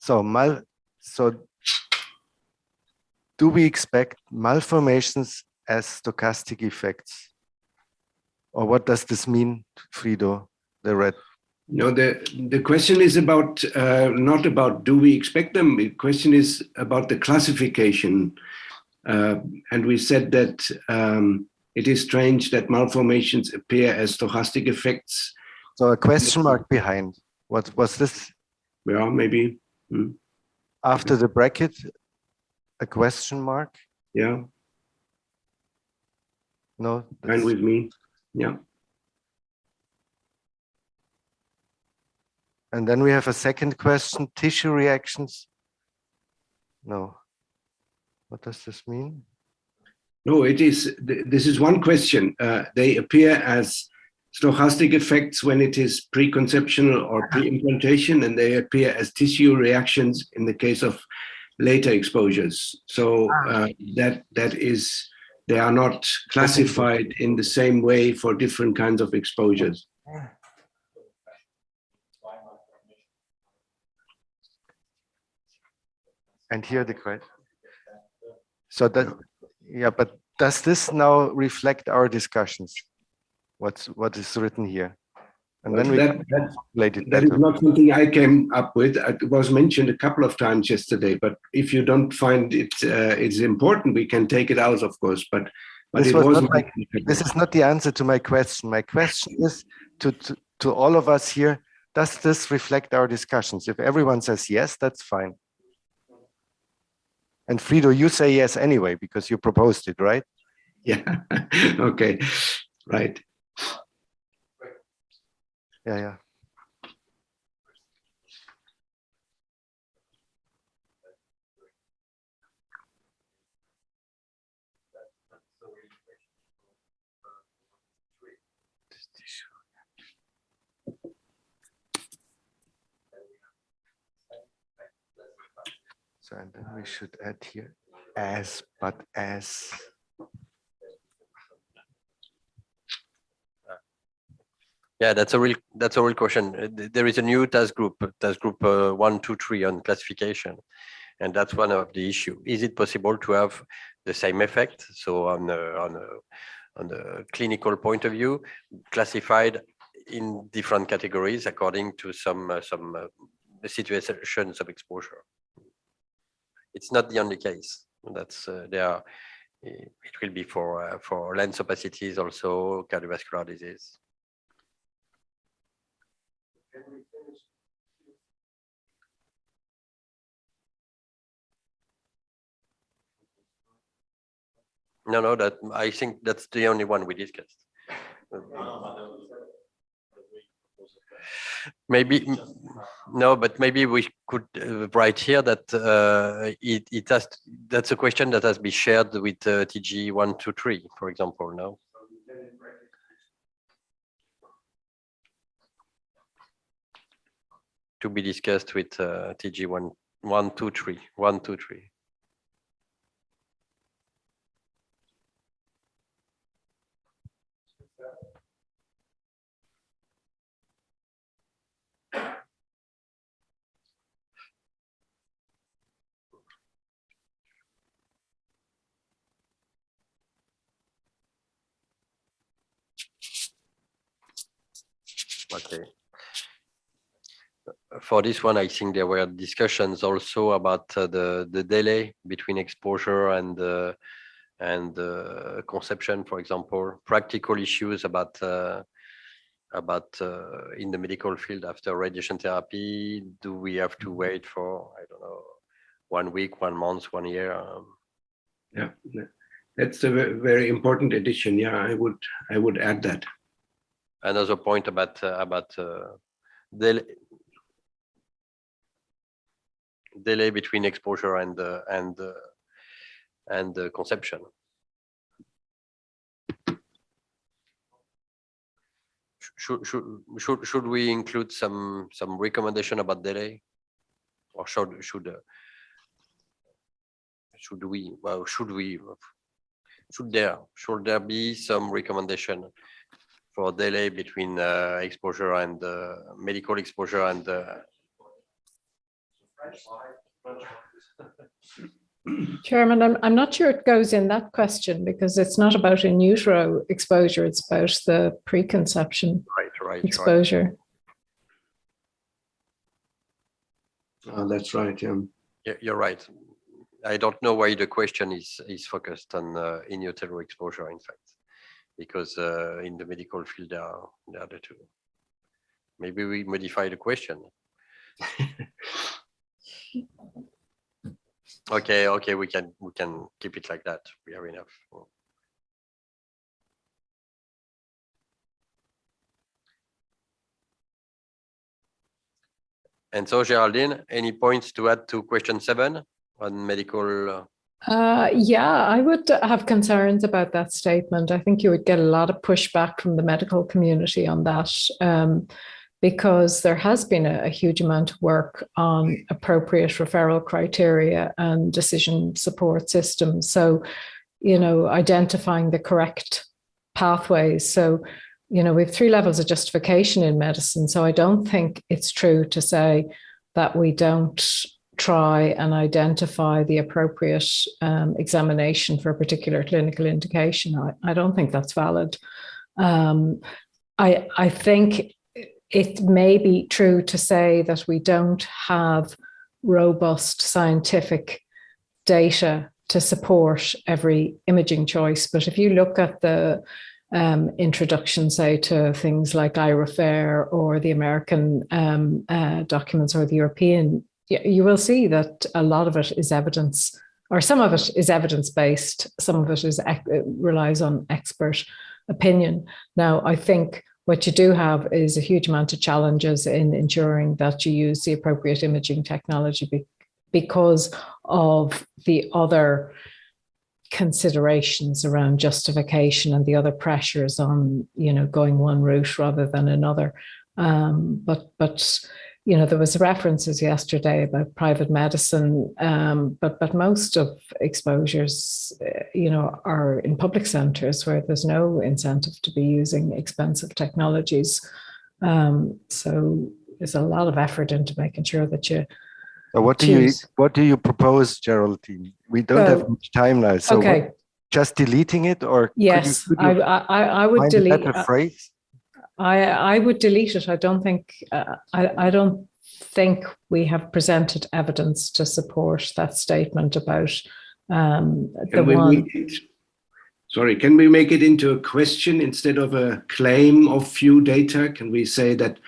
So do we expect malformations as stochastic effects? Or what does this mean, Frido, the red? No, the question is about not about do we expect them. The question is about the classification, and we said that it is strange that malformations appear as stochastic effects. So a question mark behind. What was this? Yeah, maybe. After the bracket, a question mark? Yeah. No. Fine with me. Yeah. And then we have a second question, tissue reactions. No. What does this mean? No, it is. This is one question. They appear as stochastic effects when it is preconceptional or pre-implantation, and they appear as tissue reactions in the case of later exposures. So that is, they are not classified in the same way for different kinds of exposures. And here the question. So that, yeah, but does this now reflect our discussions? What is written here? And then we that is not something I came up with. It was mentioned a couple of times yesterday, but if you don't find it it's important, we can take it out, of course. But this is not the answer to my question. My question is to all of us here, does this reflect our discussions? If everyone says yes, that's fine. And Frido, you say yes anyway, because you proposed it, right? Yeah, okay, right. Yeah. So, and then we should add here as, but as. Yeah, that's a real question. There is a new task group 1, 2, 3 on classification, and that's one of the issue. Is it possible to have the same effect? So on the clinical point of view, classified in different categories according to some situations of exposure. It's not the only case. That's it will be for lens opacities, also cardiovascular disease. No, that I think that's the only one we discussed. Maybe no, but maybe we could write here that it has. That's a question that has been shared with TG 1, 2, 3, for example. No. To be discussed with TG 1, 2, 3, 1, 2, 3. Okay. For this one, I think there were discussions also about the delay between exposure and conception, for example, practical issues about in the medical field after radiation therapy. Do we have to wait for, I don't know, 1 week, 1 month, 1 year? Yeah, that's a very important addition. Yeah, I would add that. Another point about delay between exposure and conception. Should we include some recommendation about delay, or should there be some recommendation for delay between exposure and medical exposure and Chairman, I'm not sure it goes in that question because it's not about in utero exposure, it's about the preconception exposure. Oh, that's right. Yeah, you're right. I don't know why the question is focused on in utero exposure, in fact, because in the medical field they are the two. Maybe we modify the question. Okay, we can keep it like that. We have enough. And so, Geraldine, any points to add to question 7 on medical? Yeah, I would have concerns about that statement. I think you would get a lot of pushback from the medical community on that, because there has been a huge amount of work on appropriate referral criteria and decision support systems. So, identifying the correct pathways. So, we have 3 levels of justification in medicine. So I don't think it's true to say that we don't try and identify the appropriate examination for a particular clinical indication. I don't think that's valid. I think it may be true to say that we don't have robust scientific data to support every imaging choice. But if you look at the introduction, say, to things like iRefer or the American documents or the European, you will see that a lot of it is evidence, or some of it is evidence-based, some of it relies on expert opinion. Now, I think what you do have is a huge amount of challenges in ensuring that you use the appropriate imaging technology because of the other considerations around justification and the other pressures on, going one route rather than another. But you know, there was references yesterday about private medicine, but most of exposures, you know, are in public centres where there's no incentive to be using expensive technologies. So there's a lot of effort into making sure that you. So what do you propose, Geraldine? We don't have much time now. So okay. Just deleting it, or yes, could you I would delete a phrase. I would delete it. I don't think I don't think we have presented evidence to support that statement about the one. Sorry, can we make it into a question instead of a claim of few data? Can we say that?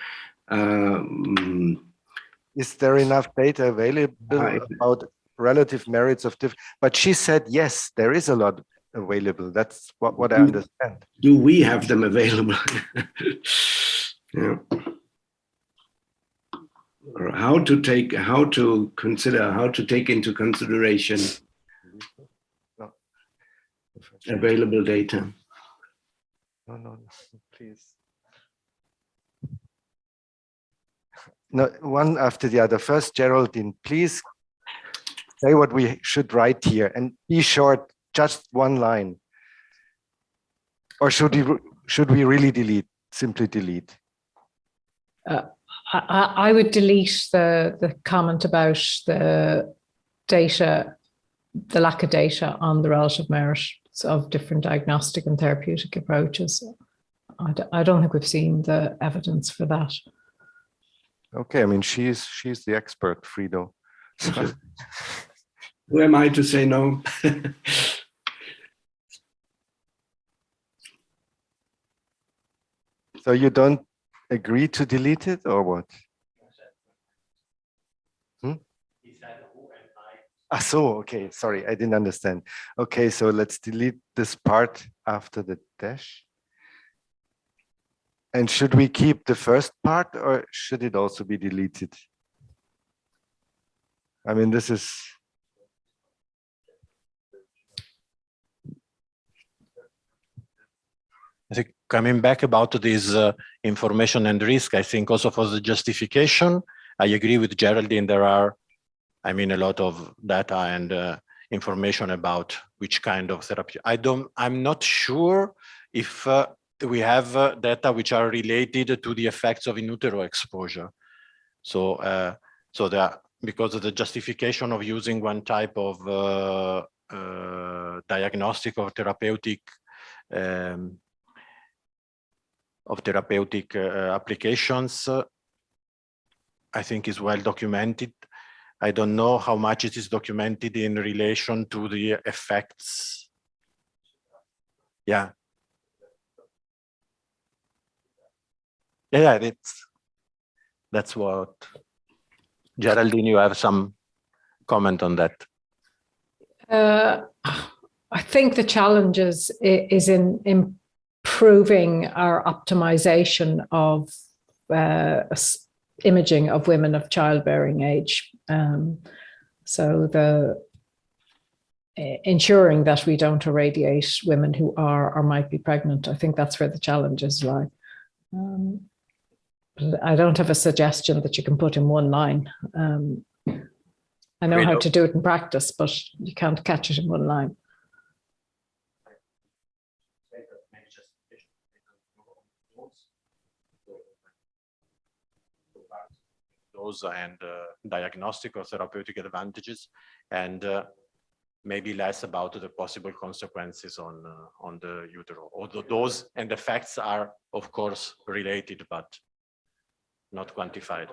Is there enough data available about relative merits of different? But she said yes, there is a lot available. That's what I understand. Do we have them available? Yeah. Or how to take into consideration available data. No, please. No, one after the other. First, Geraldine, please say what we should write here, and be short, just one line. Or should we really delete? Simply delete. I would delete the comment about the data, the lack of data on the relative merits of different diagnostic and therapeutic approaches. I don't think we've seen the evidence for that. Okay, I mean, she's the expert, Frido. So. Who am I to say no? So you don't agree to delete it, or what? So, okay, sorry, I didn't understand. Okay, so let's delete this part after the dash. And should we keep the first part, or should it also be deleted? I mean, this is. I think coming back about this information and risk, I think also for the justification, I agree with Geraldine. There are, I mean, a lot of data and information about which kind of therapy. I'm not sure if we have data which are related to the effects of in utero exposure. So, because of the justification of using one type of diagnostic or therapeutic applications, I think is well documented. I don't know how much it is documented in relation to the effects. Yeah. Yeah, that's what. Geraldine, you have some comment on that? I think the challenge is in improving our optimization of imaging of women of childbearing age. So ensuring that we don't irradiate women who are or might be pregnant. I think that's where the challenges lie. But I don't have a suggestion that you can put in one line. I know how to do it in practice, but you can't catch it in one line. Those and diagnostic or therapeutic advantages, and maybe less about the possible consequences on the utero. Although those and effects are, of course, related, but not quantified.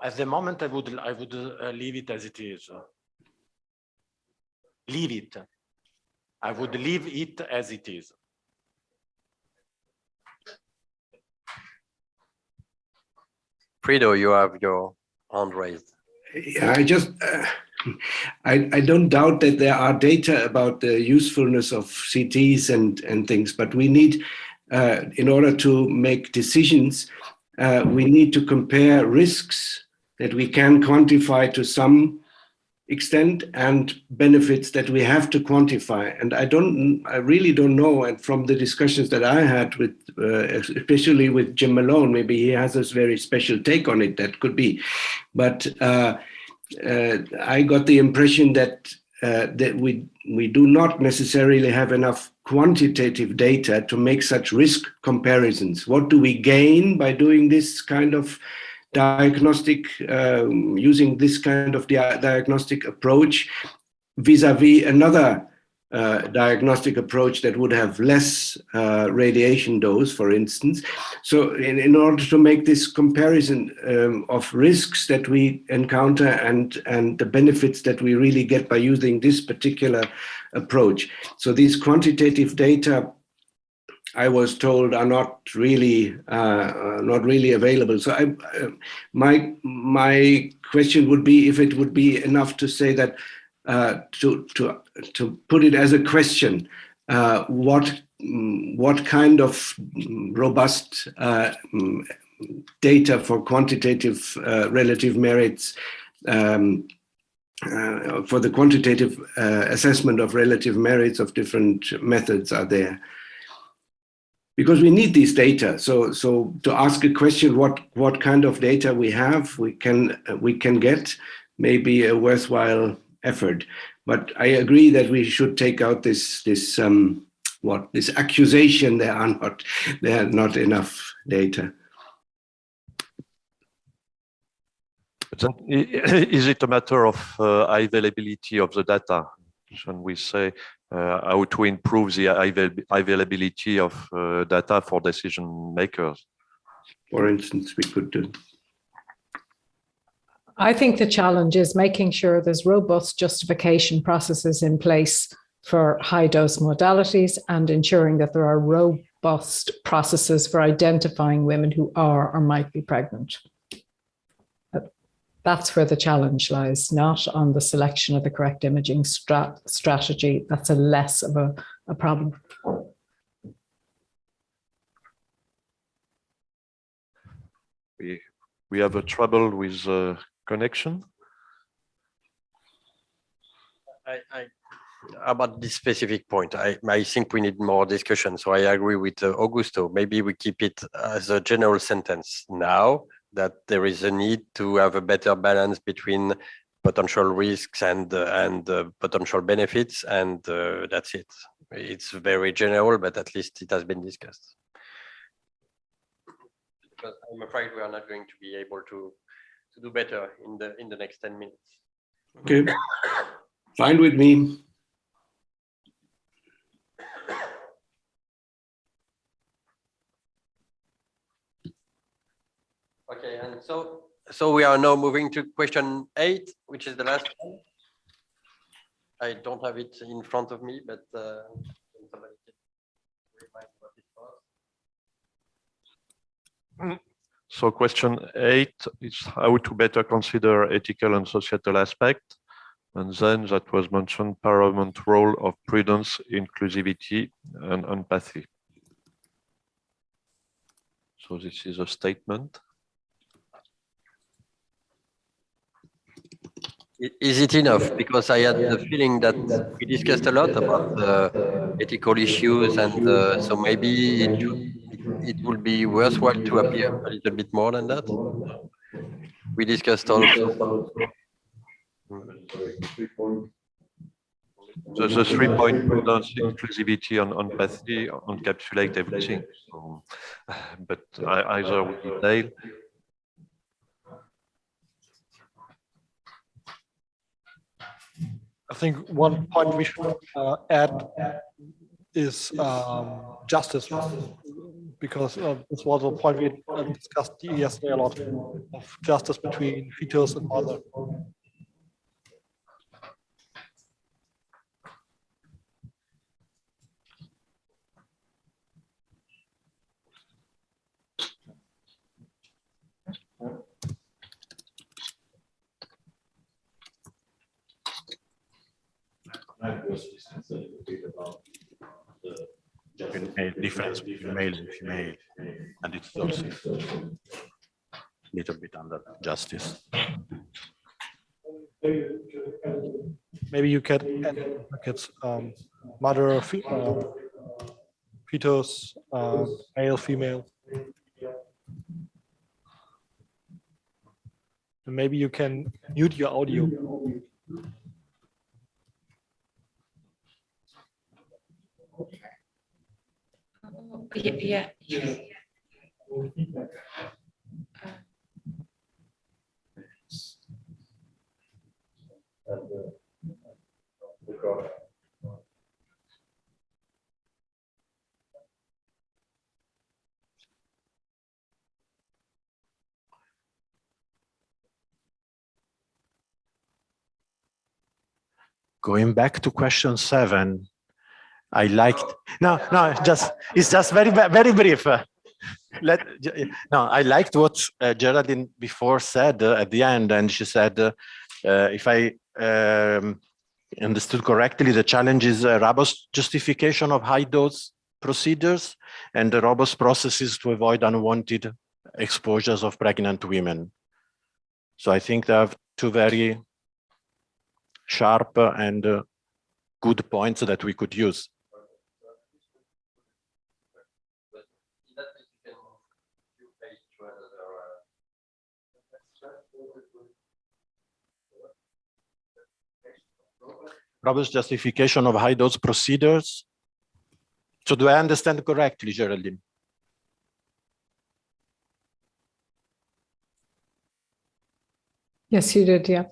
At the moment, I would leave it as it is. Leave it. I would leave it as it is. Frido, you have your hand raised. Yeah, I don't doubt that there are data about the usefulness of CTs and things, but we need, in order to make decisions, we need to compare risks that we can quantify to some extent and benefits that we have to quantify. And I really don't know. And from the discussions that I had with, especially with Jim Malone, maybe he has this very special take on it. That could be, but I got the impression that that we do not necessarily have enough quantitative data to make such risk comparisons. What do we gain by doing this kind of diagnostic, using this kind of diagnostic approach vis-a-vis another diagnostic approach that would have less radiation dose, for instance. So in order to make this comparison of risks that we encounter and the benefits that we really get by using this particular approach. So these quantitative data, I was told, are not really available. So my question would be if it would be enough to say that to put it as a question, what kind of robust data for quantitative relative merits, for the quantitative assessment of relative merits of different methods are there? Because we need these data. So to ask a question, what kind of data we can get, may be a worthwhile effort. But I agree that we should take out this accusation there are not enough data. Is it a matter of availability of the data? When we say how to improve the availability of data for decision makers? For instance, we could do. I think the challenge is making sure there's robust justification processes in place for high dose modalities and ensuring that there are robust processes for identifying women who are or might be pregnant. That's where the challenge lies, not on the selection of the correct imaging strategy. That's a less of a problem. We have a trouble with connection. About this specific point, I think we need more discussion. So I agree with Augusto. Maybe we keep it as a general sentence now, that there is a need to have a better balance between potential risks and potential benefits, and that's it. It's very general, but at least it has been discussed. Because I'm afraid we are not going to be able to do better in the next 10 minutes. Okay, fine with me. Okay, and so we are now moving to question 8, which is the last one. I don't have it in front of me, but somebody can remind what it was. So question 8 is how to better consider ethical and societal aspect. And then that was mentioned, paramount role of prudence, inclusivity, and empathy. So this is a statement. Is it enough? Because I had the feeling that we discussed a lot about ethical issues, and so maybe it will be worthwhile to appear a little bit more than that. We discussed also. So the 3 point prudence, inclusivity, and empathy encapsulate everything. So, but either with detail. I think one point we should add is justice, because this was a point we discussed yesterday a lot, of justice between fetus and mother. Difference between male and female, and it's also a little bit under justice. maybe you can add brackets, mother, fetus, male, female. And maybe you can mute your audio. Yeah. Going back to question 7, I liked, no, it's just very brief. I liked what Geraldine before said at the end, and she said, if I understood correctly, the challenge is robust justification of high dose procedures and the robust processes to avoid unwanted exposures of pregnant women. So I think they have two very sharp and good points that we could use. Robust justification of high dose procedures. So do I understand correctly, Geraldine? Yes, you did, yeah.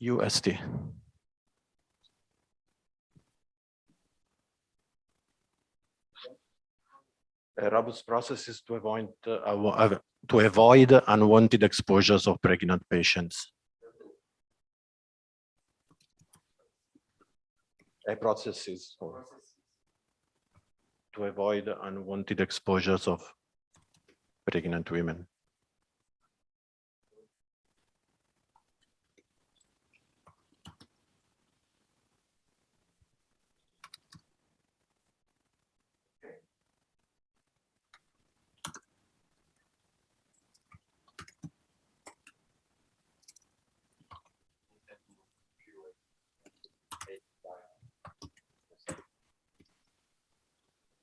UST. Robust processes to avoid unwanted exposures of pregnant patients. Processes to avoid unwanted exposures of pregnant women.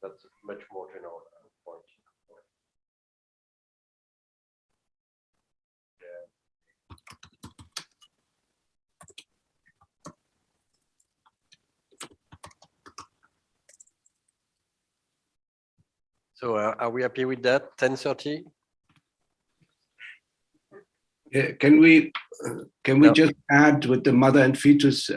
That's much more general point. So are we happy with that? 10:30? Can we No. just add with the mother and fetus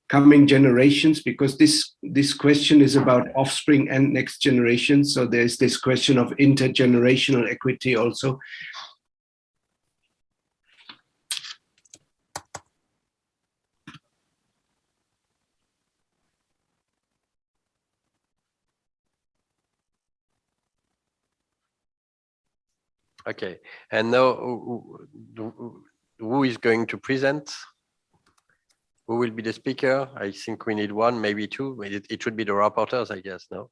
coming generations, because this question is about offspring and next generation. So there's this question of intergenerational equity also. Okay, and now who is going to present? Who will be the speaker? I think we need one, maybe two. It should be the rapporteurs, I guess, no?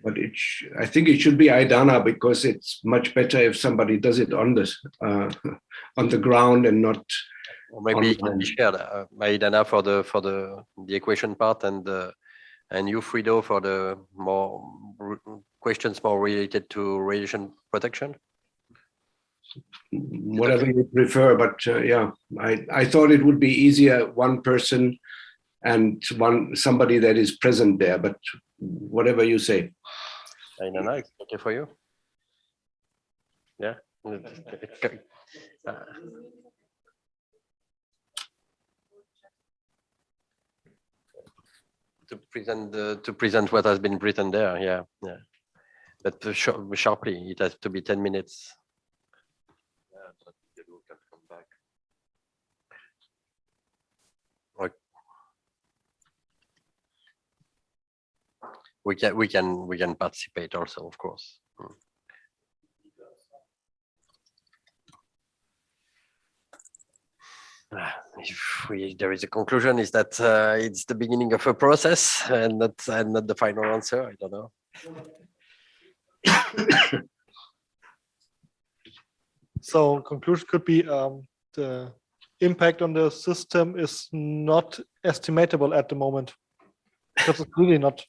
But I think it should be Aidana, because it's much better if somebody does it on the ground and not. Or maybe it can be shared. Aidana for the equation part, and you, Frido, for the more questions more related to radiation protection. Whatever you prefer, but yeah, I thought it would be easier one person and somebody that is present there, but whatever you say. Aidana, it's okay for you? Yeah. To present what has been written there, yeah. But sharply, it has to be 10 minutes. We can participate also, of course. If there is a conclusion, is that it's the beginning of a process and not the final answer. I don't know. So conclusion could be the impact on the system is not estimatable at the moment. Because it's really not.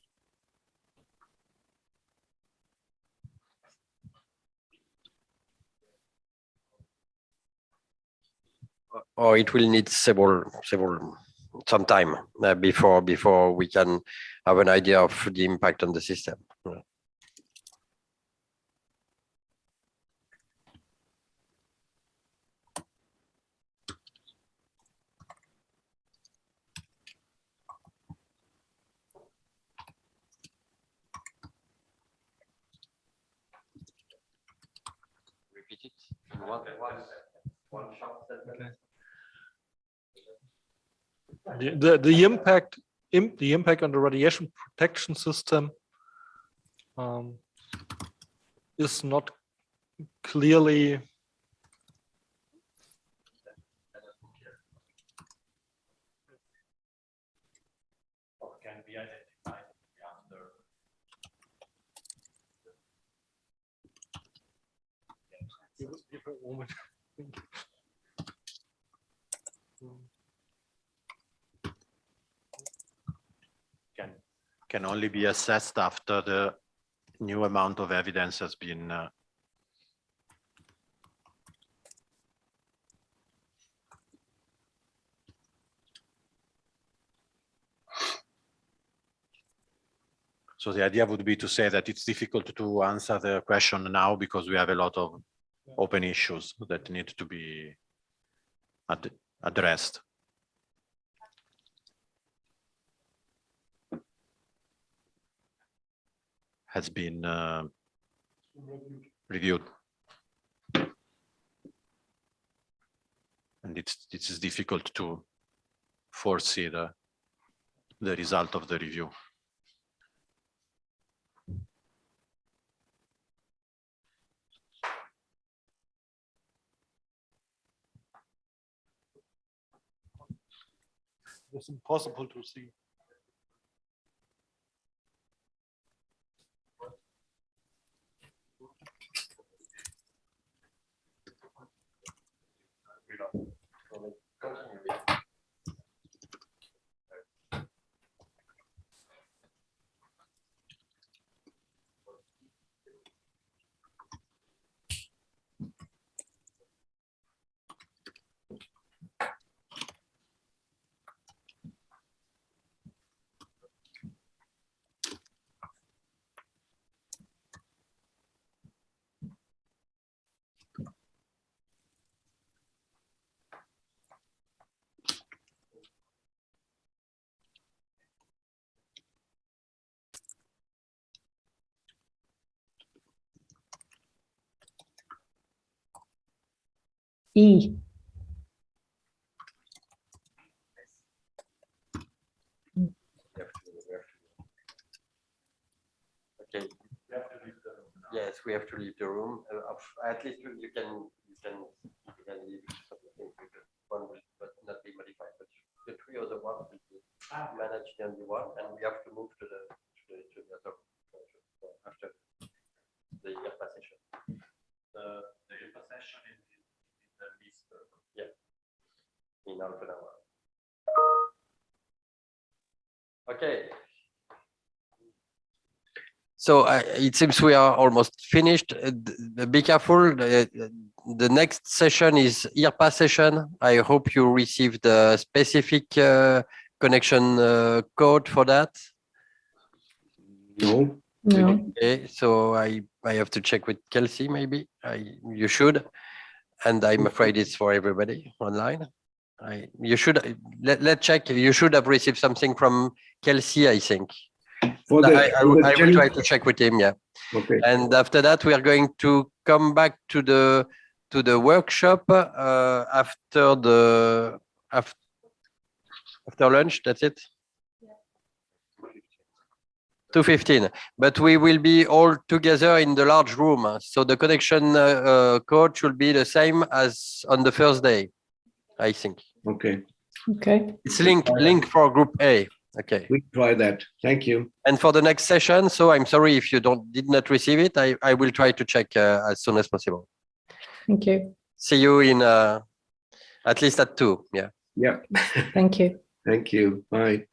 Or it will need some time before we can have an idea of the impact on the system. Repeat it. One short sentence. The impact on the radiation protection system is not clearly Can be identified after. Give a moment. Can only be assessed after the new amount of evidence has been so the idea would be to say that it's difficult to answer the question now because we have a lot of open issues that need to be addressed. Has been reviewed. And it is difficult to foresee the result of the review. It's impossible to see. E. Okay. Yes, we have to leave the room. At least you can leave something, one will but not be modified. But the three other ones will be managed the only one, and we have to move to the other after the IRPA session. The IRPA session in the list. Yeah, in half an hour. Okay. So it seems we are almost finished. Be careful. The next session is IRPA session. I hope you received the specific connection code for that. No. No. Okay, so I have to check with Kelsey. Maybe you should, and I'm afraid it's for everybody online. You should let's check. You should have received something from Kelsey, I think. I will try to check with him. Yeah. Okay. And after that, we are going to come back to the workshop after lunch. That's it. 2:15. But we will be all together in the large room. So the connection code should be the same as on the first day, I think. Okay, Okay. It's link for group A. Okay. we try that. Thank you. And for the next session, so I'm sorry if you did not receive it. I will try to check as soon as possible. Thank you. See you in at least at 2. Yeah. Yeah. Thank you. Thank you. Bye.